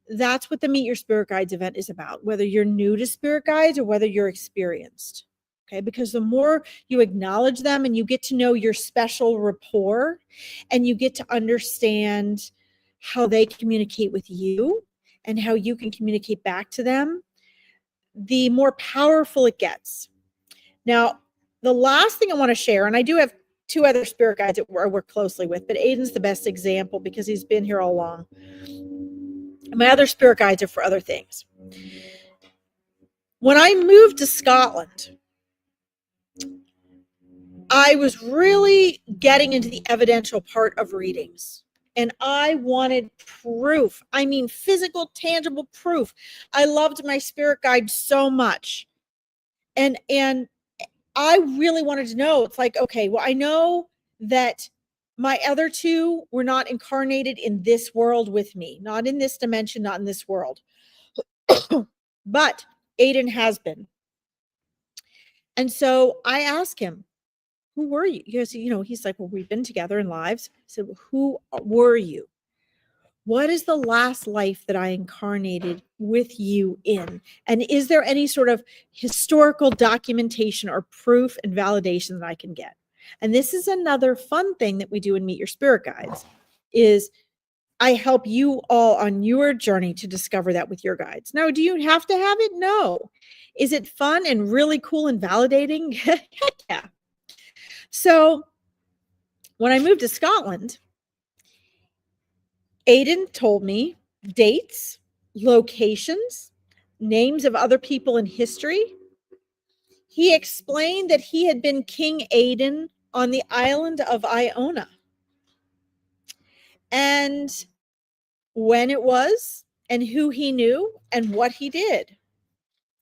that's what the Meet Your Spirit Guides event is about, whether you're new to spirit guides or whether you're experienced. Okay, because the more you acknowledge them and you get to know your special rapport, and you get to understand how they communicate with you and how you can communicate back to them, the more powerful it gets. Now, the last thing I want to share, and I do have two other spirit guides that I work closely with, but Aiden's the best example because he's been here all along. My other spirit guides are for other things. When I moved to Scotland, I was really getting into the evidential part of readings, and I wanted proof. I mean, physical, tangible proof. I loved my spirit guide so much. And I really wanted to know. It's like, okay, well, I know that my other two were not incarnated in this world with me, not in this dimension, not in this world. But Aiden has been. And so I asked him, who were you? Because, he's like, well, we've been together in lives. I said, well, who were you? What is the last life that I incarnated with you in? And is there any sort of historical documentation or proof and validation that I can get? And this is another fun thing that we do in Meet Your Spirit Guides, is I help you all on your journey to discover that with your guides. Now, do you have to have it? No. Is it fun and really cool and validating? Heck yeah. So when I moved to Scotland, Aiden told me dates, locations, names of other people in history. He explained that he had been King Aiden on the island of Iona, and when it was, and who he knew, and what he did.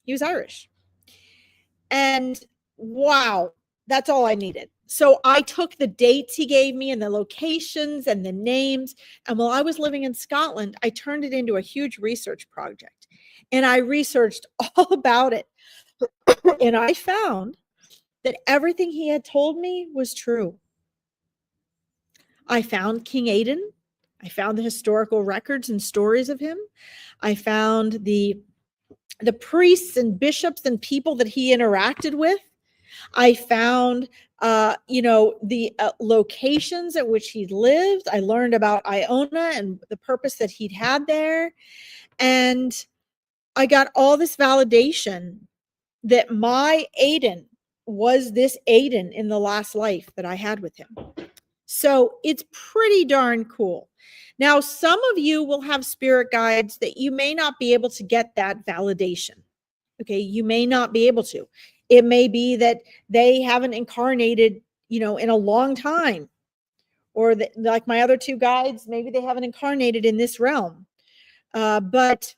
He was Irish. And wow, that's all I needed. So I took the dates he gave me and the locations and the names. And while I was living in Scotland, I turned it into a huge research project. And I researched all about it. And I found that everything he had told me was true. I found King Aiden. I found the historical records and stories of him. I found the priests and bishops and people that he interacted with. I found, the locations at which he lived. I learned about Iona and the purpose that he'd had there. And I got all this validation that my Aiden was this Aiden in the last life that I had with him. So it's pretty darn cool. Now, some of you will have spirit guides that you may not be able to get that validation. Okay, you may not be able to. It may be that they haven't incarnated, in a long time, or that, like my other two guides, maybe they haven't incarnated in this realm. But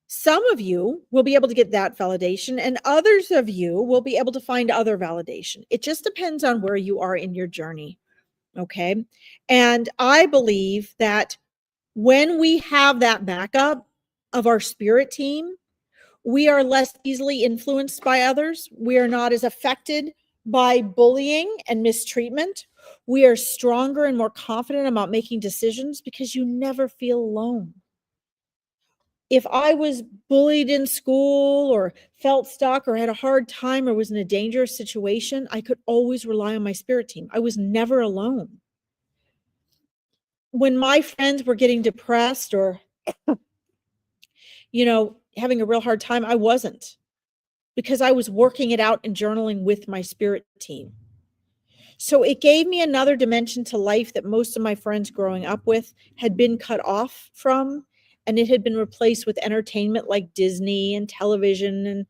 some of you will be able to get that validation, and others of you will be able to find other validation. It just depends on where you are in your journey. Okay. And I believe that when we have that backup of our spirit team, we are less easily influenced by others. We are not as affected by bullying and mistreatment. We are stronger and more confident about making decisions because you never feel alone. If I was bullied in school or felt stuck or had a hard time or was in a dangerous situation, I could always rely on my spirit team. I was never alone. When my friends were getting depressed or, having a real hard time, I wasn't, because I was working it out and journaling with my spirit team. So it gave me another dimension to life that most of my friends growing up with had been cut off from, and it had been replaced with entertainment like Disney and television and,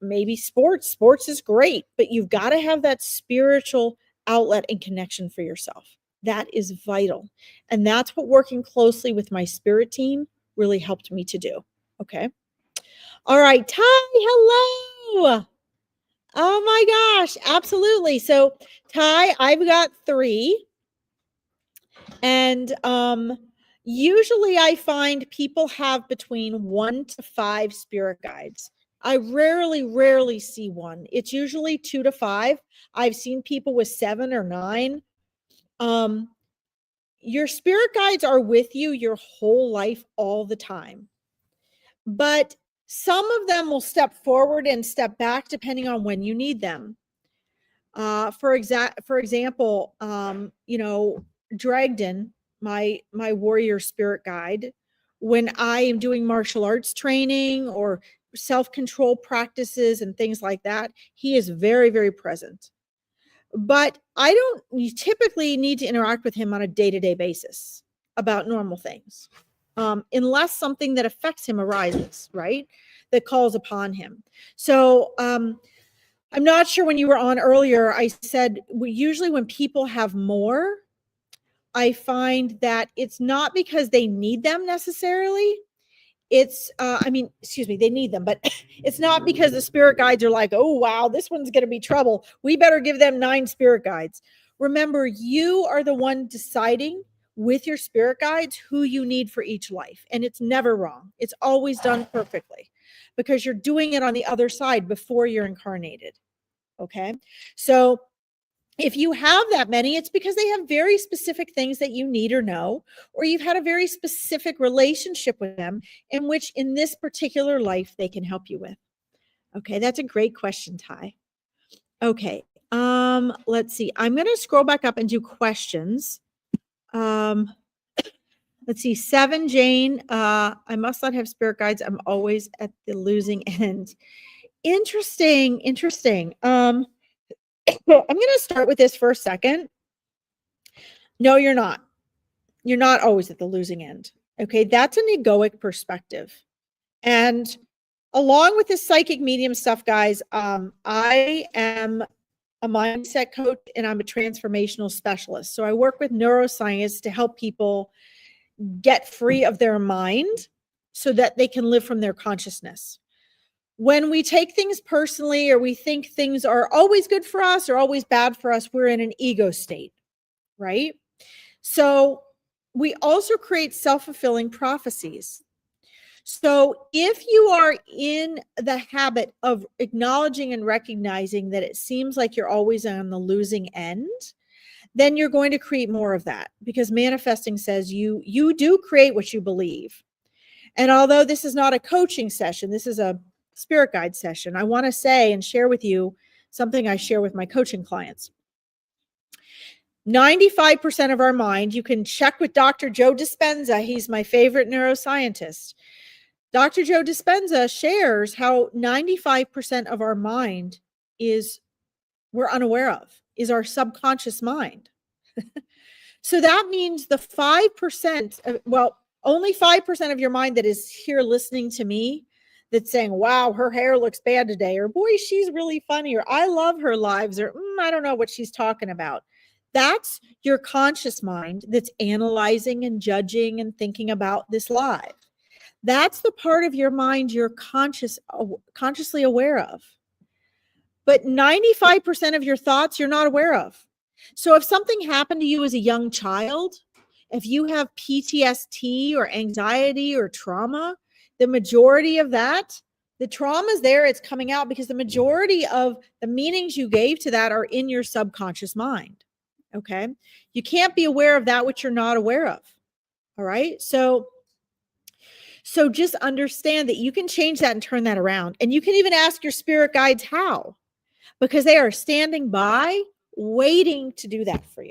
maybe sports. Sports is great, but you've got to have that spiritual outlet and connection for yourself. That is vital. And that's what working closely with my spirit team really helped me to do. Okay. All right, Ty, hello. Oh my gosh, absolutely. So, Ty, I've got 3. And usually I find people have between 1 to 5 spirit guides. I rarely see 1. It's usually 2 to 5. I've seen people with 7 or 9. Your spirit guides are with you your whole life all the time. But some of them will step forward and step back depending on when you need them. For example, Dragden, my warrior spirit guide, when I am doing martial arts training or self-control practices and things like that, he is very, very present. But you typically need to interact with him on a day-to-day basis about normal things, unless something that affects him arises, right? That calls upon him. So, I'm not sure, when you were on earlier, I said usually when people have more, I find that it's not because they need them necessarily. It's, they need them, but it's not because the spirit guides are like, oh, wow, this one's going to be trouble. We better give them 9 spirit guides. Remember, you are the one deciding with your spirit guides who you need for each life. And it's never wrong. It's always done perfectly because you're doing it on the other side before you're incarnated. Okay. So if you have that many, it's because they have very specific things that you need or know, or you've had a very specific relationship with them in which in this particular life they can help you with. Okay, that's a great question, Ty. Okay, let's see. I'm going to scroll back up and do questions. Let's see. 7, Jane. I must not have spirit guides. I'm always at the losing end. Interesting. I'm going to start with this for a second. No, you're not. You're not always at the losing end. Okay, that's an egoic perspective. And along with this psychic medium stuff, guys, I am a mindset coach and I'm a transformational specialist. So I work with neuroscience to help people get free of their mind so that they can live from their consciousness. When we take things personally or we think things are always good for us or always bad for us, we're in an ego state, right? So we also create self-fulfilling prophecies. So if you are in the habit of acknowledging and recognizing that it seems like you're always on the losing end, then you're going to create more of that, because manifesting says you do create what you believe. And although this is not a coaching session, this is a spirit guide session, I want to say and share with you something I share with my coaching clients. 95% of our mind, you can check with Dr. Joe Dispenza. He's my favorite neuroscientist. Dr. Joe Dispenza shares how 95% of our mind is we're unaware of, is our subconscious mind. So that means the 5%, only 5% of your mind that is here listening to me that's saying, wow, her hair looks bad today, or boy, she's really funny, or I love her lives, or I don't know what she's talking about. That's your conscious mind that's analyzing and judging and thinking about this live. That's the part of your mind you're consciously aware of. But 95% of your thoughts you're not aware of. So if something happened to you as a young child, if you have PTSD or anxiety or trauma, the majority of that, the trauma is there, it's coming out because the majority of the meanings you gave to that are in your subconscious mind. Okay. You can't be aware of that which you're not aware of. All right. So just understand that you can change that and turn that around. And you can even ask your spirit guides how, because they are standing by waiting to do that for you.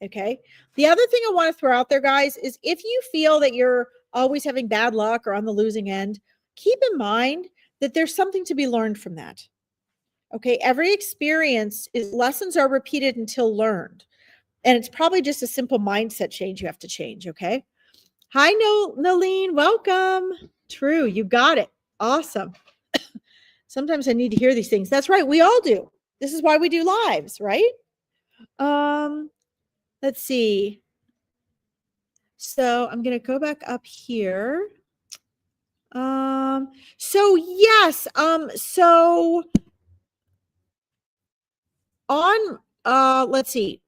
Okay. The other thing I want to throw out there, guys, is if you feel that you're always having bad luck or on the losing end, keep in mind that there's something to be learned from that. Okay. Every experience is lessons are repeated until learned. And it's probably just a simple mindset change you have to change. Okay. Hi, Nalene. Welcome. True. You got it. Awesome. Sometimes I need to hear these things. That's right. We all do. This is why we do lives, right? Let's see. So I'm going to go back up here. So yes. So on, let's see.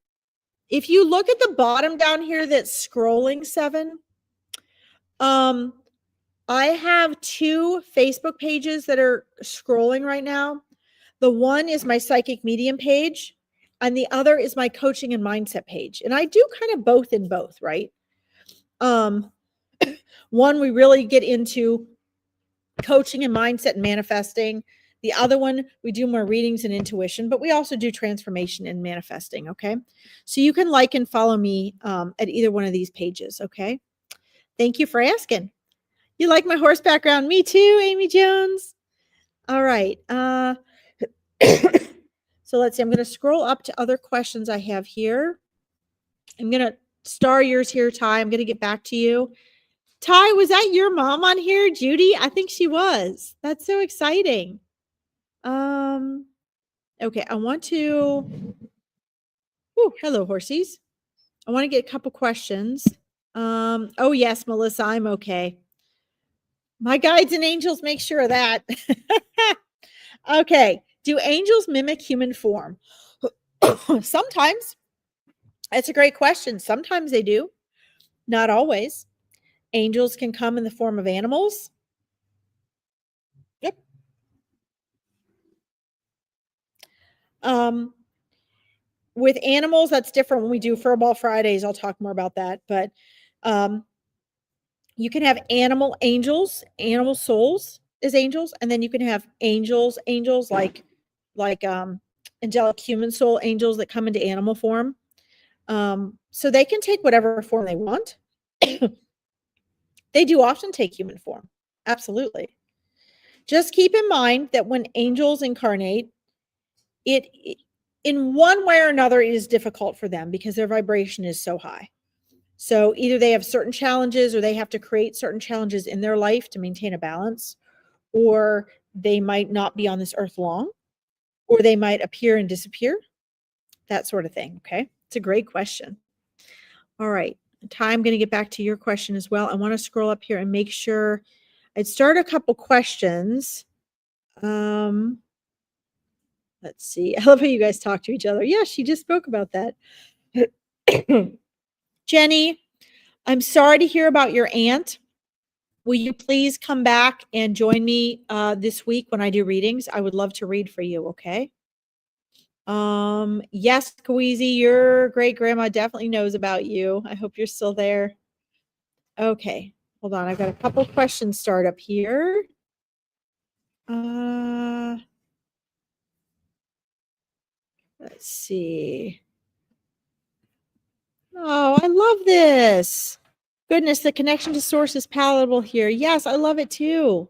If you look at the bottom down here, that's scrolling 7. I have 2 Facebook pages that are scrolling right now. The one is my psychic medium page, and the other is my coaching and mindset page. And I do kind of both in both, right? One, we really get into coaching and mindset and manifesting. The other one, we do more readings and intuition, but we also do transformation and manifesting. Okay. So you can like and follow me at either one of these pages. Okay. Thank you for asking. You like my horse background? Me too, Amy Jones. All right. So let's see. I'm going to scroll up to other questions I have here. I'm going to star yours here, Ty. I'm going to get back to you. Ty, was that your mom on here, Judy? I think she was. That's so exciting. Okay, I want to. Oh, hello, horsies. I want to get a couple questions. Oh yes, Melissa, I'm okay. My guides and angels make sure of that. Okay. Do angels mimic human form? Sometimes. That's a great question. Sometimes they do. Not always. Angels can come in the form of animals. Yep. With animals, that's different. When we do Furball Fridays, I'll talk more about that. But you can have animal angels, animal souls as angels, and then you can have angels like angelic human soul angels that come into animal form. So they can take whatever form they want. They do often take human form. Absolutely. Just keep in mind that when angels incarnate, it in one way or another, it is difficult for them because their vibration is so high. So either they have certain challenges or they have to create certain challenges in their life to maintain a balance, or they might not be on this earth long, or they might appear and disappear, that sort of thing. Okay. It's a great question. All right. Ty, I'm going to get back to your question as well. I want to scroll up here and make sure I'd start a couple questions. Let's see. I love how you guys talk to each other. Yeah, she just spoke about that. Jenny, I'm sorry to hear about your aunt. Will you please come back and join me this week when I do readings? I would love to read for you, okay? Yes, Kweezy, your great grandma definitely knows about you. I hope you're still there. Okay, hold on. I've got a couple questions start up here. Let's see. Oh, I love this. Goodness, the connection to source is palatable here. Yes, I love it too.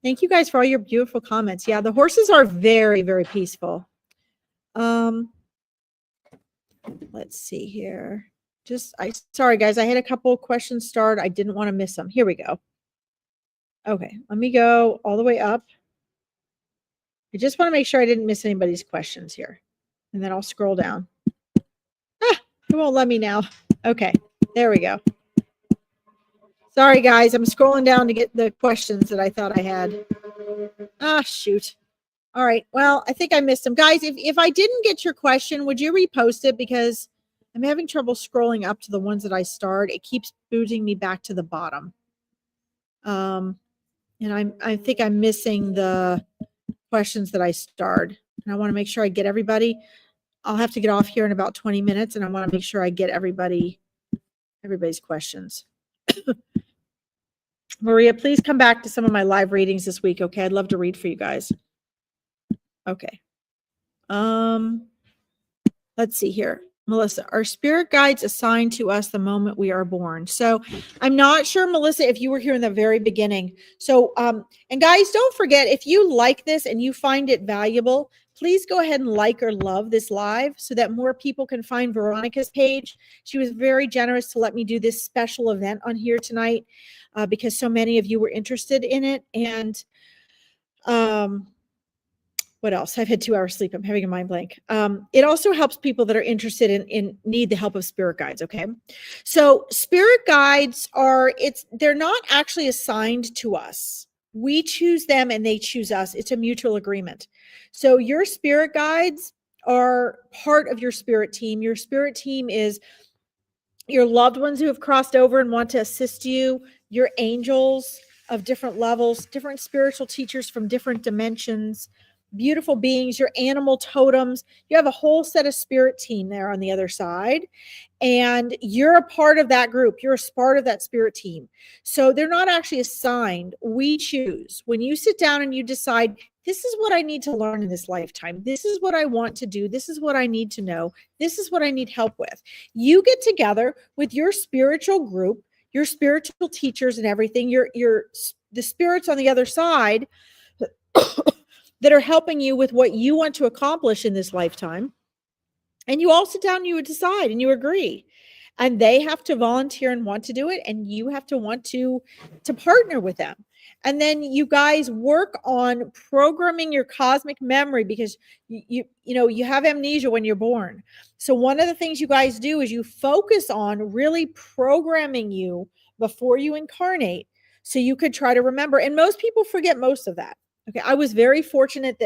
Thank you guys for all your beautiful comments. Yeah, the horses are very, very peaceful. Let's see here. Sorry guys, I had a couple of questions start. I didn't want to miss them. Here we go. Okay, let me go all the way up. I just want to make sure I didn't miss anybody's questions here. And then I'll scroll down. Ah, it won't let me now. Okay, there we go. Sorry guys, I'm scrolling down to get the questions that I thought I had. Ah, shoot. All right, well, I think I missed them. Guys, if I didn't get your question, would you repost it? Because I'm having trouble scrolling up to the ones that I starred. It keeps booting me back to the bottom. And I think I'm missing the questions that I starred. And I want to make sure I get everybody. I'll have to get off here in about 20 minutes, and I want to make sure I get everybody's questions. Maria, please come back to some of my live readings this week, okay? I'd love to read for you guys. Okay. Let's see here. Melissa, are spirit guides assigned to us the moment we are born? So I'm not sure, Melissa, if you were here in the very beginning. So, and guys, don't forget, if you like this and you find it valuable, please go ahead and like or love this live so that more people can find Veronica's page. She was very generous to let me do this special event on here tonight because so many of you were interested in it. And, what else? I've had 2 hours sleep. I'm having a mind blank. It also helps people that are interested in need the help of spirit guides. Okay. So spirit guides they're not actually assigned to us. We choose them and they choose us. It's a mutual agreement. So your spirit guides are part of your spirit team. Your spirit team is your loved ones who have crossed over and want to assist you, your angels of different levels, different spiritual teachers from different dimensions, beautiful beings, your animal totems. You have a whole set of spirit team there on the other side. And you're a part of that group. You're a part of that spirit team. So they're not actually assigned. We choose. When you sit down and you decide, this is what I need to learn in this lifetime. This is what I want to do. This is what I need to know. This is what I need help with. You get together with your spiritual group, your spiritual teachers and everything, the spirits on the other side that are helping you with what you want to accomplish in this lifetime. And you all sit down and you decide and you agree. And they have to volunteer and want to do it. And you have to want to partner with them. And then you guys work on programming your cosmic memory because you have amnesia when you're born. So one of the things you guys do is you focus on really programming you before you incarnate so you could try to remember. And most people forget most of that. Okay. I was very fortunate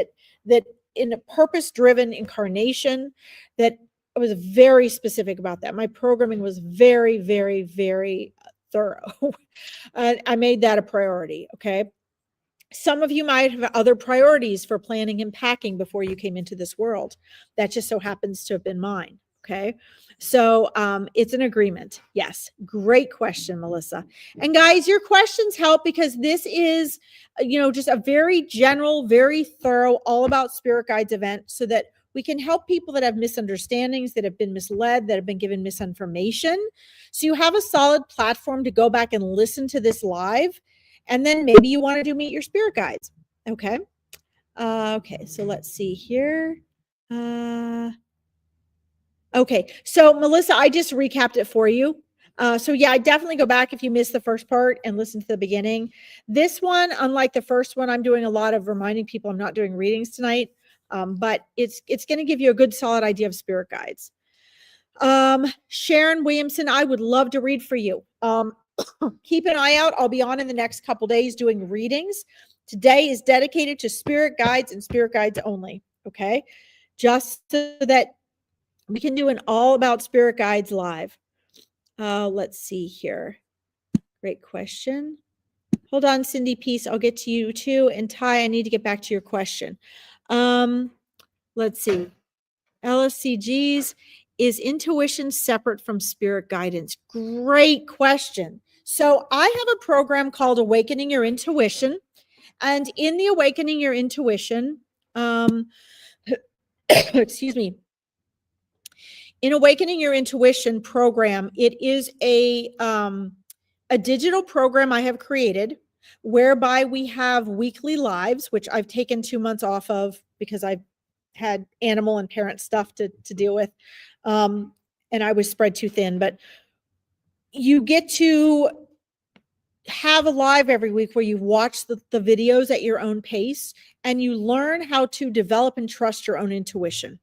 that in a purpose-driven incarnation that I was very specific about that. My programming was very, very, very thorough. I made that a priority. Okay. Some of you might have other priorities for planning and packing before you came into this world. That just so happens to have been mine. Okay. So it's an agreement. Yes. Great question, Melissa. And guys, your questions help because this is, just a very general, very thorough, all about spirit guides event so that we can help people that have misunderstandings, that have been misled, that have been given misinformation. So you have a solid platform to go back and listen to this live. And then maybe you want to meet your spirit guides. Okay. Okay. So let's see here. Okay. So Melissa, I just recapped it for you. So yeah, I definitely go back if you missed the first part and listen to the beginning. This one, unlike the first one, I'm doing a lot of reminding people I'm not doing readings tonight. But it's going to give you a good solid idea of spirit guides. Sharon Williamson, I would love to read for you. Keep an eye out. I'll be on in the next couple days doing readings. Today is dedicated to spirit guides and spirit guides only. Okay. Just so that we can do an all about spirit guides live. Let's see here. Great question. Hold on, Cindy Peace. I'll get to you too. And Ty, I need to get back to your question. Let's see. LSCGs, is intuition separate from spirit guidance? Great question. So I have a program called Awakening Your Intuition. And in the Awakening Your Intuition, excuse me, in Awakening Your Intuition program, it is a a digital program I have created whereby we have weekly lives, which I've taken 2 months off of because I've had animal and parent stuff to deal with. And I was spread too thin, but you get to have a live every week where you watch the videos at your own pace and you learn how to develop and trust your own intuition,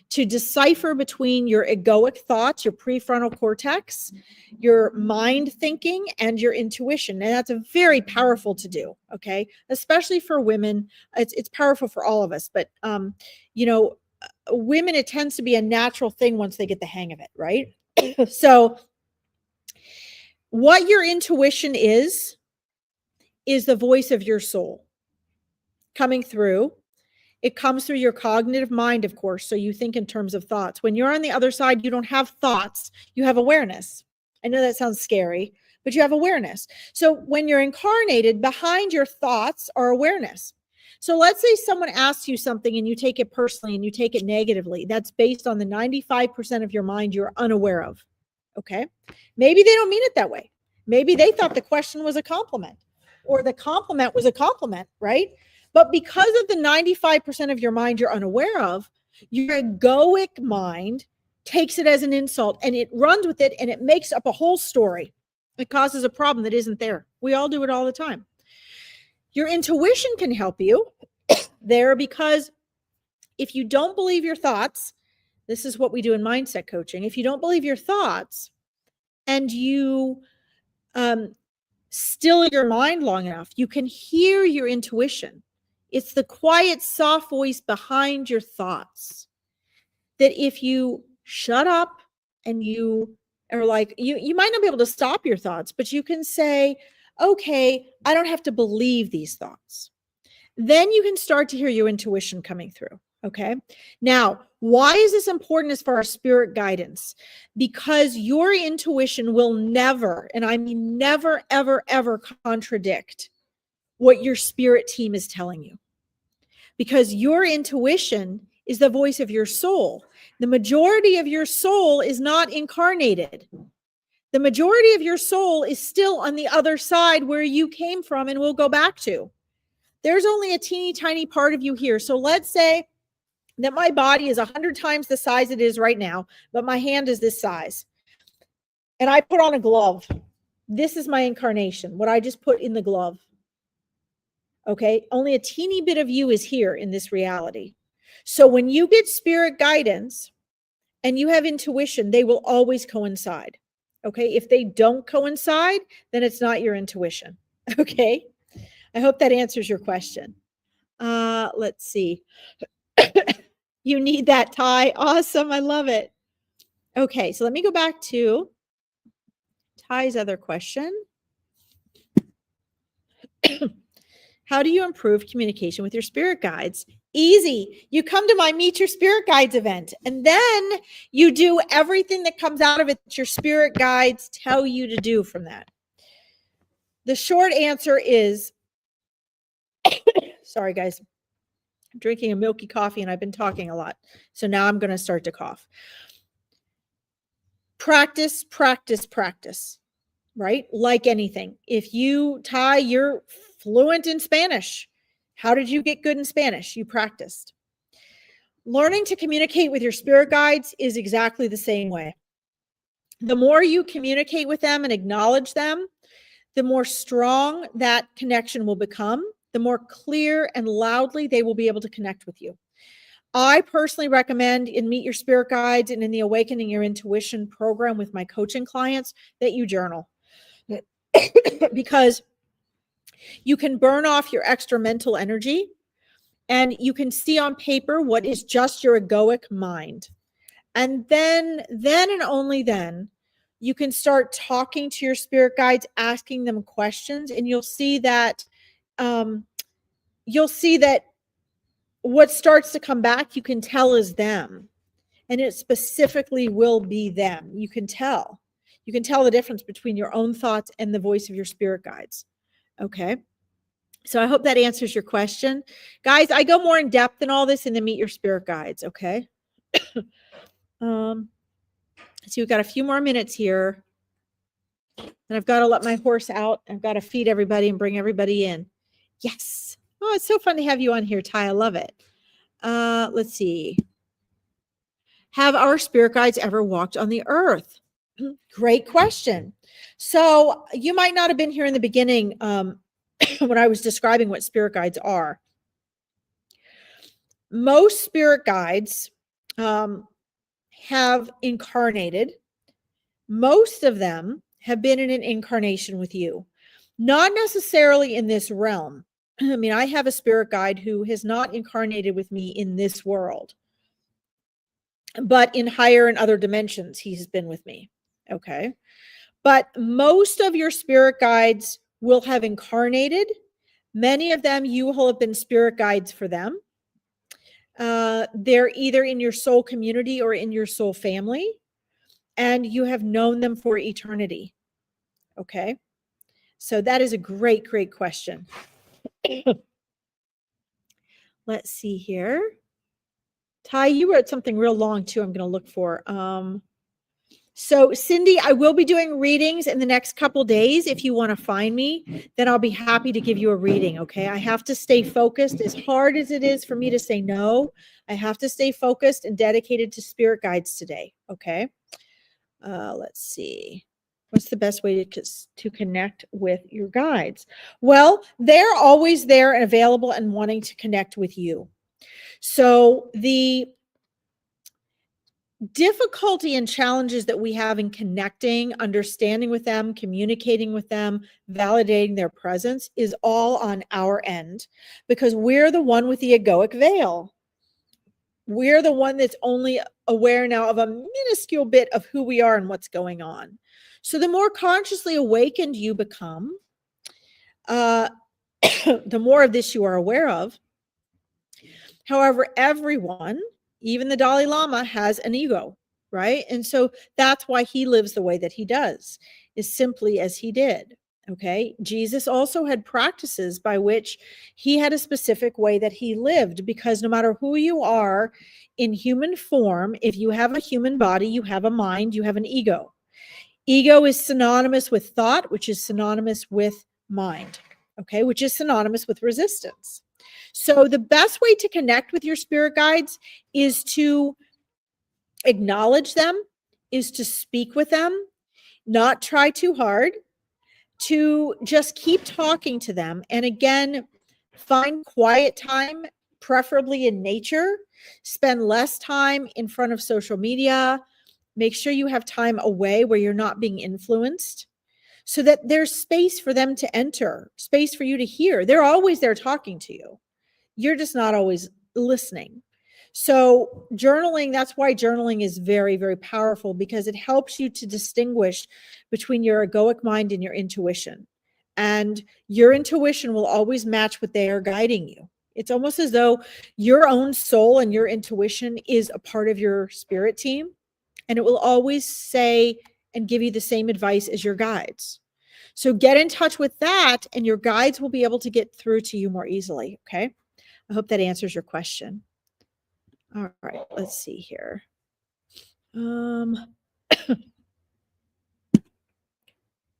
to decipher between your egoic thoughts, your prefrontal cortex, your mind thinking, and your intuition. And that's a very powerful to do, okay? Especially for women. It's powerful for all of us, but women, it tends to be a natural thing once they get the hang of it, right? So what your intuition is the voice of your soul coming through. It comes through your cognitive mind, of course. So you think in terms of thoughts. When you're on the other side, you don't have thoughts, you have awareness. I know that sounds scary, but you have awareness. So when you're incarnated, behind your thoughts are awareness. So let's say someone asks you something and you take it personally and you take it negatively. That's based on the 95% of your mind you're unaware of. Okay. Maybe they don't mean it that way. Maybe they thought the question was a compliment or the compliment was a compliment, right? But because of the 95% of your mind you're unaware of, your egoic mind takes it as an insult and it runs with it and it makes up a whole story. It causes a problem that isn't there. We all do it all the time. Your intuition can help you there because if you don't believe your thoughts, this is what we do in mindset coaching. If you don't believe your thoughts and you still your mind long enough, you can hear your intuition. It's the quiet, soft voice behind your thoughts that if you shut up and you are like, you might not be able to stop your thoughts, but you can say, okay, I don't have to believe these thoughts. Then you can start to hear your intuition coming through. Okay. Now, why is this important as far as spirit guidance? Because your intuition will never, and I mean never, ever, ever contradict what your spirit team is telling you. Because your intuition is the voice of your soul. The majority of your soul is not incarnated. The majority of your soul is still on the other side where you came from and will go back to. There's only a teeny tiny part of you here. So let's say that my body is 100 times the size it is right now, but my hand is this size. And I put on a glove. This is my incarnation, what I just put in the glove. Okay, only a teeny bit of you is here in this reality. So when you get spirit guidance and you have intuition, they will always coincide. Okay, if they don't coincide, then it's not your intuition. Okay, I hope that answers your question. Let's see. You need that, Ty. Awesome, I love it. Okay, so let me go back to Ty's other question. How do you improve communication with your spirit guides? Easy. You come to my Meet Your Spirit Guides event, and then you do everything that comes out of it that your spirit guides tell you to do from that. The short answer is, sorry, guys, I'm drinking a milky coffee and I've been talking a lot. So now I'm going to start to cough. Practice, practice, practice, right? Like anything. If you, Ty, you're fluent in Spanish. How did you get good in Spanish? You practiced. Learning to communicate with your spirit guides is exactly the same way. The more you communicate with them and acknowledge them, the more strong that connection will become, the more clear and loudly they will be able to connect with you. I personally recommend in Meet Your Spirit Guides and in the Awakening Your Intuition program with my coaching clients that you journal. Because you can burn off your extra mental energy and you can see on paper what is just your egoic mind. And then and only then, you can start talking to your spirit guides, asking them questions, and you'll see that what starts to come back, you can tell is them. And it specifically will be them. You can tell. You can tell the difference between your own thoughts and the voice of your spirit guides. Okay. So I hope that answers your question. Guys, I go more in depth in all this in the Meet Your Spirit Guides. Okay. So we've got a few more minutes here. And I've got to let my horse out. I've got to feed everybody and bring everybody in. Yes. Oh, it's so fun to have you on here, Ty. I love it. Let's see. Have our spirit guides ever walked on the earth? Great question. So you might not have been here in the beginning when I was describing what spirit guides are. Most spirit guides have incarnated. Most of them have been in an incarnation with you, not necessarily in this realm. I mean, I have a spirit guide who has not incarnated with me in this world, but in higher and other dimensions, he's been with me. Okay. But most of your spirit guides will have incarnated. Many of them, you will have been spirit guides for them. They're either in your soul community or in your soul family, and you have known them for eternity. Okay. So that is a great, great question. Let's see here. Ty, you wrote something real long too. I'm going to look for. So Cindy, I will be doing readings in the next couple days. If you want to find me, then I'll be happy to give you a reading. Okay. I have to stay focused. As hard as it is for me to say no, I have to stay focused and dedicated to spirit guides today. Okay. Let's see. What's the best way to connect with your guides? Well, they're always there and available and wanting to connect with you. So the difficulty and challenges that we have in connecting, understanding with them, communicating with them, validating their presence is all on our end, because we're the one with the egoic veil. We're the one that's only aware now of a minuscule bit of who we are and what's going on. So the more consciously awakened you become, the more of this you are aware of. However, everyone, even the Dalai Lama, has an ego, right? And so that's why he lives the way that he does, is simply as he did. Okay. Jesus also had practices by which he had a specific way that he lived, because no matter who you are in human form, if you have a human body, you have a mind, you have an ego. Ego is synonymous with thought, which is synonymous with mind, okay, which is synonymous with resistance. So the best way to connect with your spirit guides is to acknowledge them, is to speak with them, not try too hard, to just keep talking to them. And again, find quiet time, preferably in nature. Spend less time in front of social media. Make sure you have time away where you're not being influenced, so that there's space for them to enter, space for you to hear. They're always there talking to you. You're just not always listening. So journaling, that's why journaling is very, very powerful, because it helps you to distinguish between your egoic mind and your intuition. And your intuition will always match what they are guiding you. It's almost as though your own soul and your intuition is a part of your spirit team, and it will always say and give you the same advice as your guides. So get in touch with that, and your guides will be able to get through to you more easily. Okay. I hope that answers your question. All right, let's see here.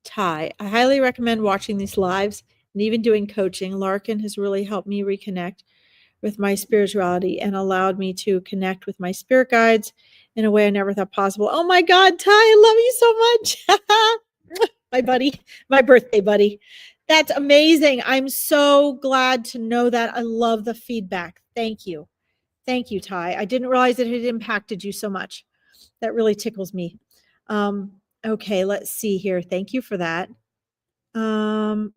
Ty, I highly recommend watching these lives and even doing coaching. Larkin has really helped me reconnect with my spirituality and allowed me to connect with my spirit guides in a way I never thought possible. Oh my God, Ty, I love you so much. My buddy, my birthday buddy. That's amazing. I'm so glad to know that. I love the feedback. Thank you. Thank you, Ty. I didn't realize that it impacted you so much. That really tickles me. Okay, let's see here. Thank you for that. When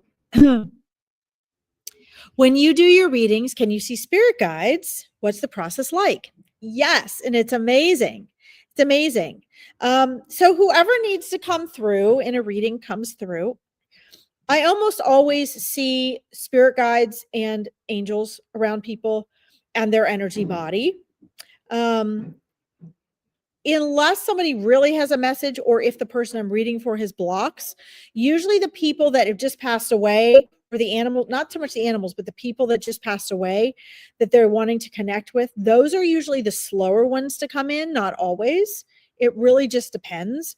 you do your readings, can you see spirit guides? What's the process like? Yes, and it's amazing. It's amazing. So whoever needs to come through in a reading comes through. I almost always see spirit guides and angels around people and their energy body. Unless somebody really has a message, or if the person I'm reading for has blocks, usually the people that have just passed away, or the animal, not so much the animals, but the people that just passed away that they're wanting to connect with, those are usually the slower ones to come in, not always. It really just depends.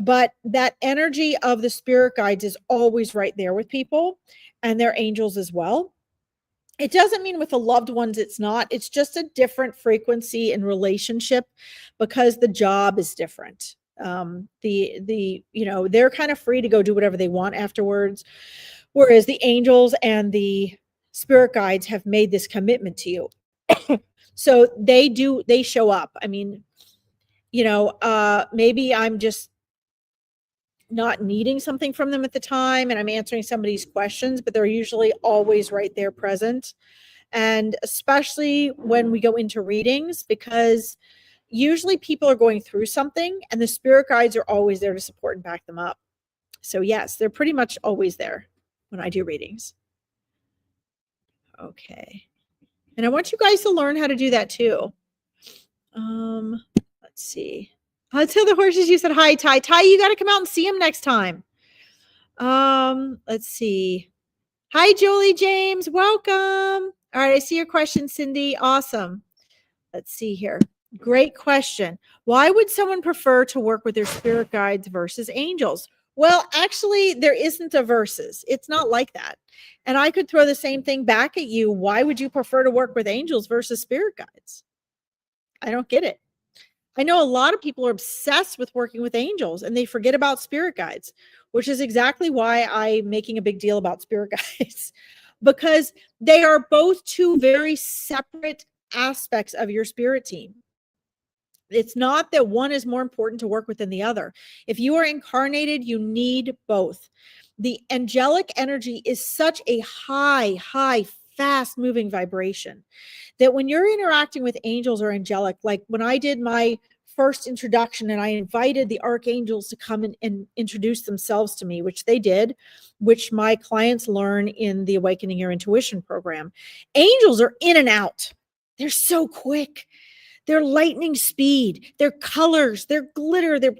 But that energy of the spirit guides is always right there with people, and their angels as well. It doesn't mean with the loved ones it's not. It's just a different frequency in relationship because the job is different. They're kind of free to go do whatever they want afterwards, whereas the angels and the spirit guides have made this commitment to you. So they show up. I mean, maybe I'm just not needing something from them at the time and I'm answering somebody's questions, but they're usually always right there present. And especially when we go into readings, because usually people are going through something and the spirit guides are always there to support and back them up. So yes, they're pretty much always there when I do readings. Okay. And I want you guys to learn how to do that too. Let's see. Let's tell the horses you said hi, Ty. Ty, you got to come out and see him next time. Let's see. Hi, Jolie James. Welcome. All right, I see your question, Cindy. Awesome. Let's see here. Great question. Why would someone prefer to work with their spirit guides versus angels? Well, actually, there isn't a versus. It's not like that. And I could throw the same thing back at you. Why would you prefer to work with angels versus spirit guides? I don't get it. I know a lot of people are obsessed with working with angels and they forget about spirit guides, which is exactly why I'm making a big deal about spirit guides, because they are both two very separate aspects of your spirit team. It's not that one is more important to work with than the other. If you are incarnated, you need both. The angelic energy is such a high, fast moving vibration that when you're interacting with angels or angelic, like when I did my first introduction and I invited the archangels to come and introduce themselves to me, which they did, which my clients learn in the Awakening Your Intuition program. Angels are in and out. They're so quick. They're lightning speed. They're colors. They're glitter. They're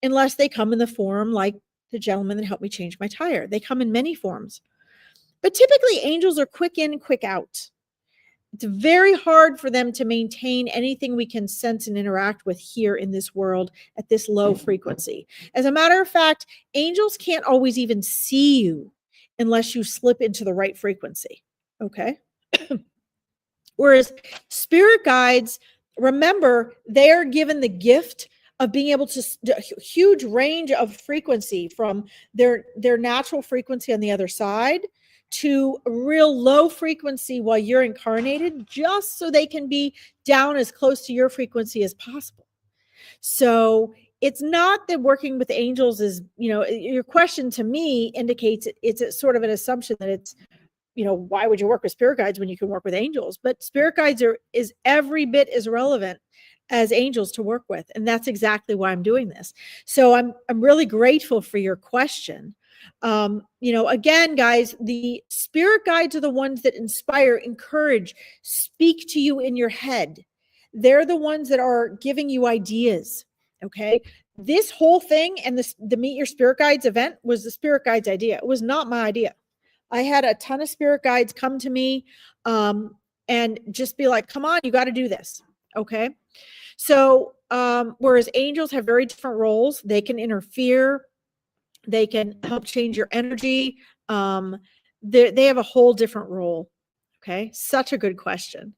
unless they come in the form like the gentleman that helped me change my tire. They come in many forms. But typically angels are quick in, quick out. It's very hard for them to maintain anything we can sense and interact with here in this world at this low frequency. As a matter of fact, angels can't always even see you unless you slip into the right frequency. Okay. Whereas spirit guides, remember, they are given the gift of being able to huge range of frequency from their natural frequency on the other side to a real low frequency while you're incarnated, just so they can be down as close to your frequency as possible. So it's not that working with angels is, your question to me indicates it's a sort of an assumption that it's, why would you work with spirit guides when you can work with angels? But spirit guides is every bit as relevant as angels to work with. And that's exactly why I'm doing this. So I'm really grateful for your question. Again, guys, the spirit guides are the ones that inspire, encourage, speak to you in your head. They're the ones that are giving you ideas. Okay. This whole thing and the Meet Your Spirit Guides event was the spirit guides idea. It was not my idea. I had a ton of spirit guides come to me and just be like, come on, you got to do this. Okay. So whereas angels have very different roles, they can interfere, they can help change your energy. They have a whole different role. Okay. Such a good question.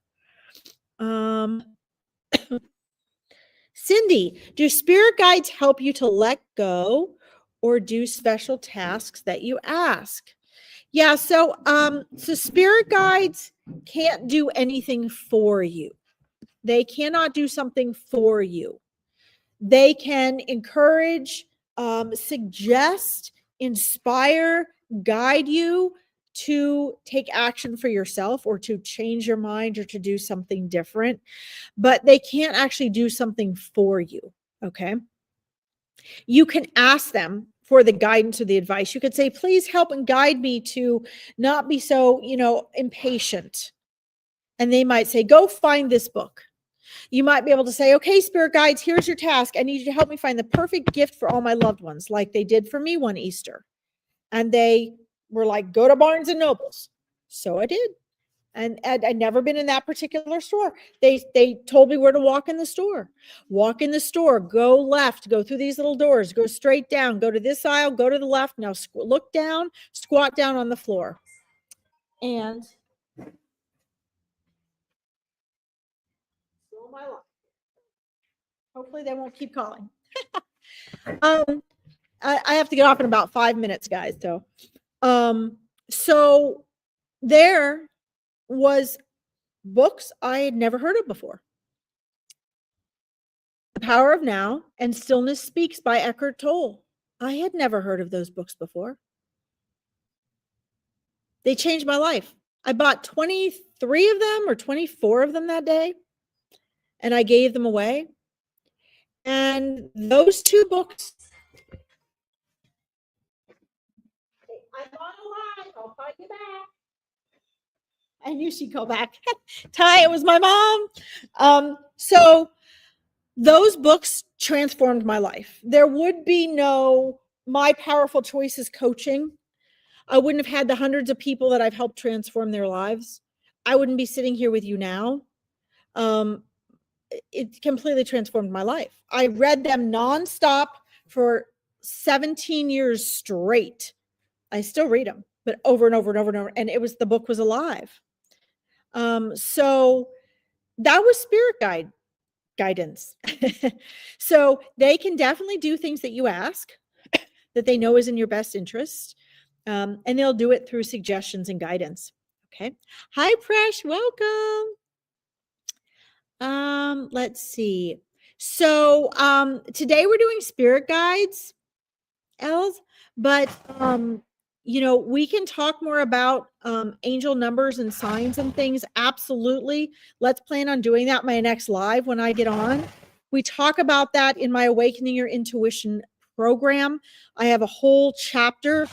Cindy, do spirit guides help you to let go or do special tasks that you ask? Yeah, so spirit guides can't do anything for you. They cannot do something for you. They can encourage, suggest, inspire, guide you to take action for yourself or to change your mind or to do something different, but they can't actually do something for you. Okay. You can ask them for the guidance or the advice. You could say, please help and guide me to not be so, impatient. And they might say, go find this book. You might be able to say, okay, spirit guides, here's your task. I need you to help me find the perfect gift for all my loved ones, like they did for me one Easter. And they were like, go to Barnes and Nobles. So I did. And I'd never been in that particular store. They told me where to walk in the store. Walk in the store, go left, go through these little doors, go straight down, go to this aisle, go to the left. Now look down, squat down on the floor. And my life. Hopefully they won't keep calling. I have to get off in about 5 minutes, guys. So there was books I had never heard of before. The Power of Now and Stillness Speaks by Eckhart Tolle. I had never heard of those books before. They changed my life. I bought 23 of them or 24 of them that day, and I gave them away. And those two books, I'm on a line. I'll call you back. I knew she'd call back. Ty, it was my mom. So those books transformed my life. There would be no My Powerful Choices coaching. I wouldn't have had the hundreds of people that I've helped transform their lives. I wouldn't be sitting here with you now. It completely transformed my life. I read them nonstop for 17 years straight. I still read them, but over and over and over and over. And the book was alive. So that was spirit guidance. So they can definitely do things that you ask that they know is in your best interest. And they'll do it through suggestions and guidance. Okay. Hi, Presh. Welcome. Let's see. So today we're doing spirit guides, Els, but we can talk more about angel numbers and signs and things. Absolutely. Let's plan on doing that my next live when I get on. We talk about that in my Awakening Your Intuition program. I have a whole chapter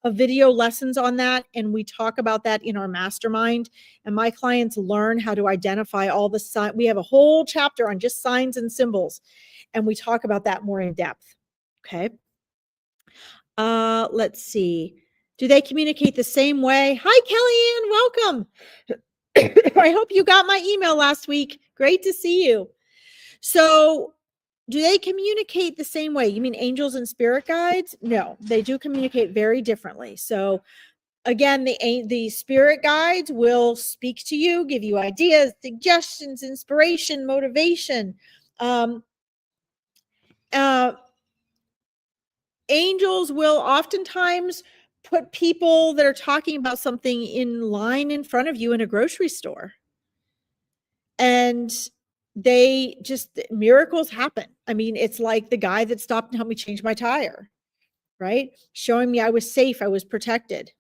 of video lessons on that, and we talk about that in our mastermind, and my clients learn how to identify all the signs. We have a whole chapter on just signs and symbols, and we talk about that more in depth. Okay. Let's see. Do they communicate the same way? Hi, Kellyanne. Welcome. I hope you got my email last week. Great to see you. So do they communicate the same way? You mean angels and spirit guides? No, they do communicate very differently. So again, the spirit guides will speak to you, give you ideas, suggestions, inspiration, motivation. Angels will oftentimes put people that are talking about something in line in front of you in a grocery store. And miracles happen. I mean, it's like the guy that stopped and helped me change my tire, right? Showing me I was safe, I was protected.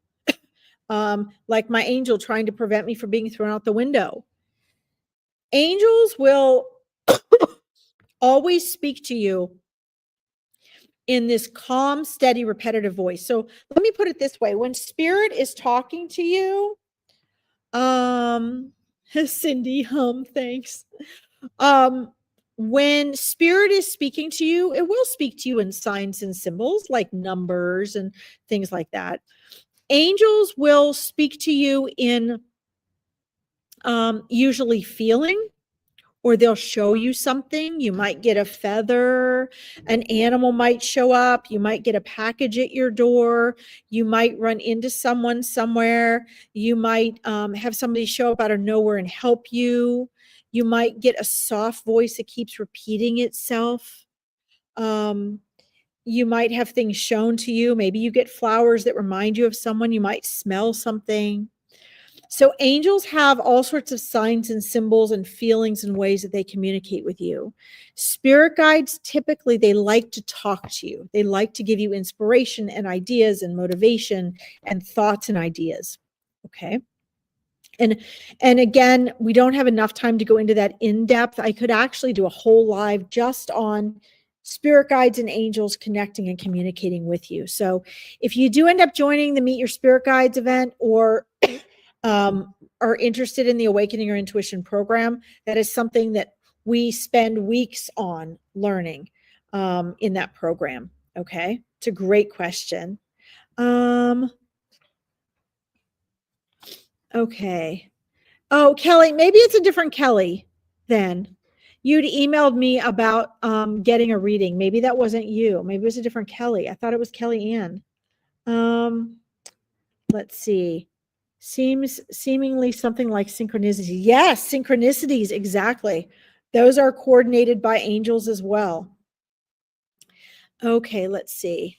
Like my angel trying to prevent me from being thrown out the window. Angels will always speak to you in this calm, steady, repetitive voice. So let me put it this way. When spirit is talking to you, Cindy, thanks. When spirit is speaking to you, it will speak to you in signs and symbols like numbers and things like that. Angels will speak to you in usually feeling, or they'll show you something. You might get a feather, an animal might show up, you might get a package at your door, you might run into someone somewhere, you might have somebody show up out of nowhere and help you. You might get a soft voice that keeps repeating itself. You might have things shown to you. Maybe you get flowers that remind you of someone. You might smell something. So angels have all sorts of signs and symbols and feelings and ways that they communicate with you. Spirit guides, typically, they like to talk to you. They like to give you inspiration and ideas and motivation and thoughts and ideas. Okay. And again, we don't have enough time to go into that in depth. I could actually do a whole live just on spirit guides and angels connecting and communicating with you. So if you do end up joining the Meet Your Spirit Guides event, or are interested in the Awakening Your Intuition program, that is something that we spend weeks on learning in that program. Okay. It's a great question. Okay. Oh, Kelly, maybe it's a different Kelly then. You'd emailed me about getting a reading. Maybe that wasn't you. Maybe it was a different Kelly. I thought it was Kelly Ann. Let's see. Seemingly something like synchronicity. Yes, synchronicities, exactly. Those are coordinated by angels as well. Okay, let's see.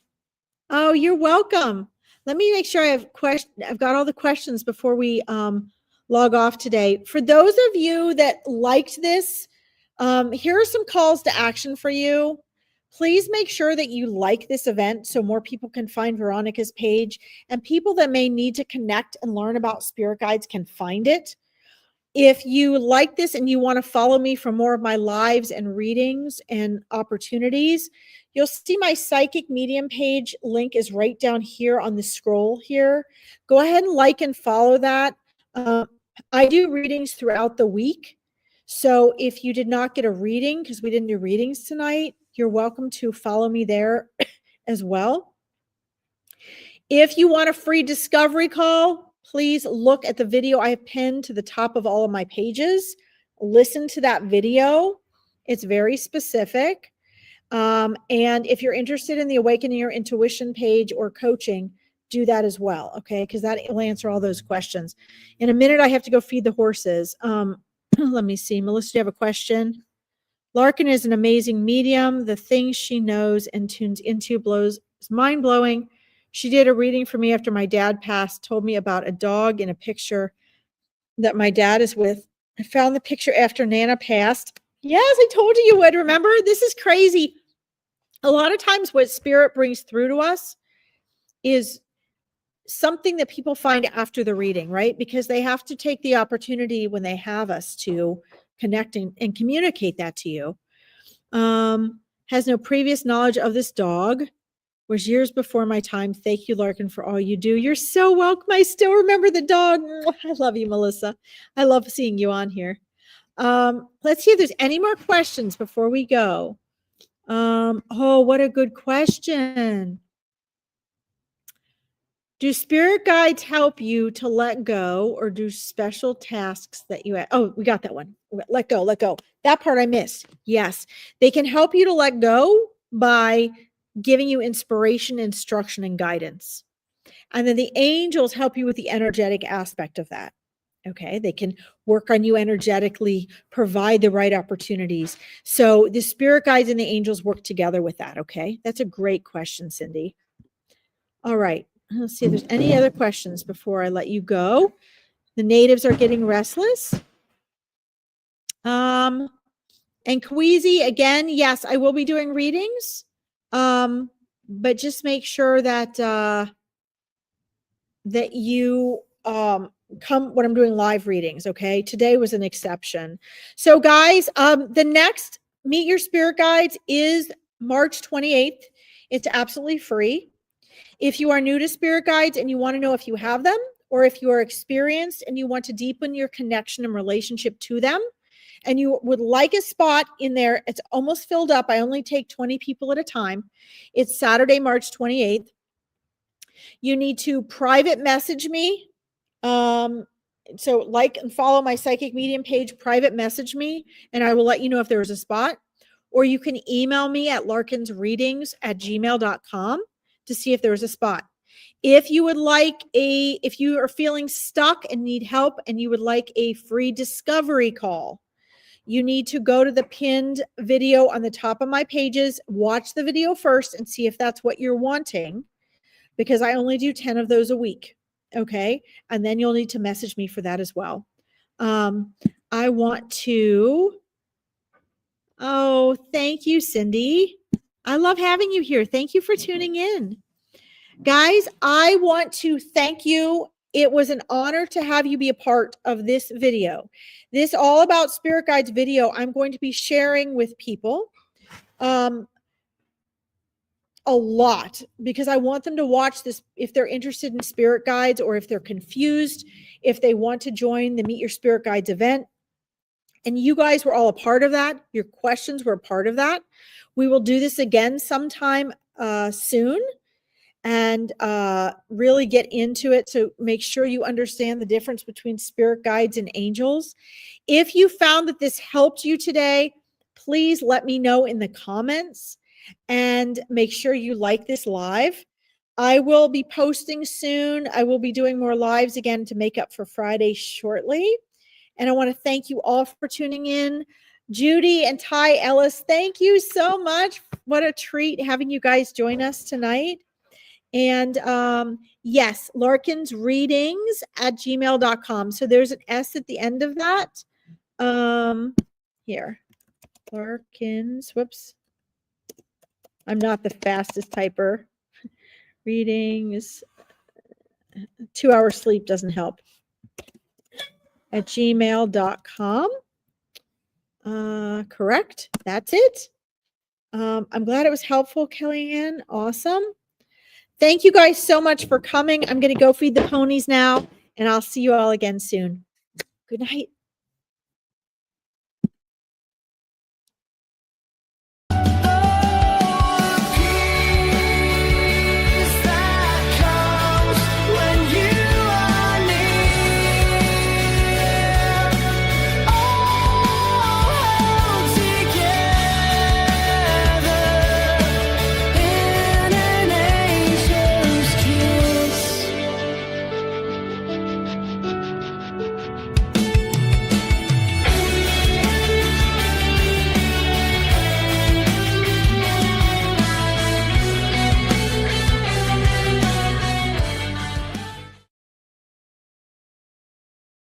Oh, you're welcome. Let me make sure I've got all the questions before we log off today. For those of you that liked this, here are some calls to action for you. Please make sure that you like this event so more people can find Veronica's page, and people that may need to connect and learn about spirit guides can find it. If you like this and you want to follow me for more of my lives and readings and opportunities, you'll see my psychic medium page link is right down here on the scroll here. Go ahead and like and follow that. I do readings throughout the week. So if you did not get a reading because we didn't do readings tonight, you're welcome to follow me there as well. If you want a free discovery call, please look at the video I have pinned to the top of all of my pages. Listen to that video. It's very specific. And if you're interested in the Awakening Your Intuition page or coaching, do that as well, okay? Because that will answer all those questions. In a minute, I have to go feed the horses. Let me see. Melissa, do you have a question? Larkin is an amazing medium. The things she knows and tunes into blows is mind-blowing. She did a reading for me after my dad passed, told me about a dog in a picture that my dad is with. I found the picture after Nana passed. Yes, I told you would. Remember? This is crazy. A lot of times what spirit brings through to us is something that people find after the reading, right? Because they have to take the opportunity when they have us to connect and communicate that to you. Has no previous knowledge of this dog. Was years before my time. Thank you, Larkin, for all you do. You're so welcome. I still remember the dog. I love you, Melissa. I love seeing you on here. Let's see if there's any more questions before we go. Oh, what a good question. Do spirit guides help you to let go, or do special tasks that you have? Oh, we got that one. Let go, let go. That part I missed. Yes, they can help you to let go by giving you inspiration, instruction, and guidance. And then the angels help you with the energetic aspect of that. Okay, they can work on you energetically, provide the right opportunities. So the spirit guides and the angels work together with that. Okay, that's a great question, Cindy. All right, let's see if there's any other questions before I let you go. The natives are getting restless. And Kweezy, again, yes, I will be doing readings. But just make sure that that you come when I'm doing live readings. Okay, today was an exception. So guys, the next Meet Your Spirit Guides is March 28th. It's absolutely free. If you are new to spirit guides and you want to know if you have them, or if you are experienced and you want to deepen your connection and relationship to them, and you would like a spot in there, it's almost filled up. I only take 20 people at a time. It's Saturday, March 28th. You need to private message me. So like and follow my psychic medium page, private message me, and I will let you know if there is a spot. Or you can email me at larkinsreadings@gmail.com to see if there is a spot. If you would like if you are feeling stuck and need help and you would like a free discovery call, you need to go to the pinned video on the top of my pages, watch the video first and see if that's what you're wanting, because I only do 10 of those a week. Okay. And then you'll need to message me for that as well. I want to, oh, thank you, Cindy. I love having you here. Thank you for tuning in. Guys, I want to thank you. It was an honor to have you be a part of this video. This All About Spirit Guides video, I'm going to be sharing with people a lot, because I want them to watch this if they're interested in spirit guides, or if they're confused, if they want to join the Meet Your Spirit Guides event. And you guys were all a part of that. Your questions were a part of that. We will do this again sometime soon. and really get into it. So make sure you understand the difference between spirit guides and angels. If you found that this helped you today, please let me know in the comments and make sure you like this live. I will be posting soon. I will be doing more lives again to make up for Friday shortly. And I want to thank you all for tuning in. Judy and Ty Ellis, thank you so much. What a treat having you guys join us tonight. And yes, Larkin's readings at gmail.com. So there's an S at the end of that. Here, Larkin's, whoops. I'm not the fastest typer. Readings, 2 hours sleep doesn't help. At gmail.com. Correct. That's it. I'm glad it was helpful, Kellyanne. Awesome. Thank you guys so much for coming. I'm going to go feed the ponies now, and I'll see you all again soon. Good night.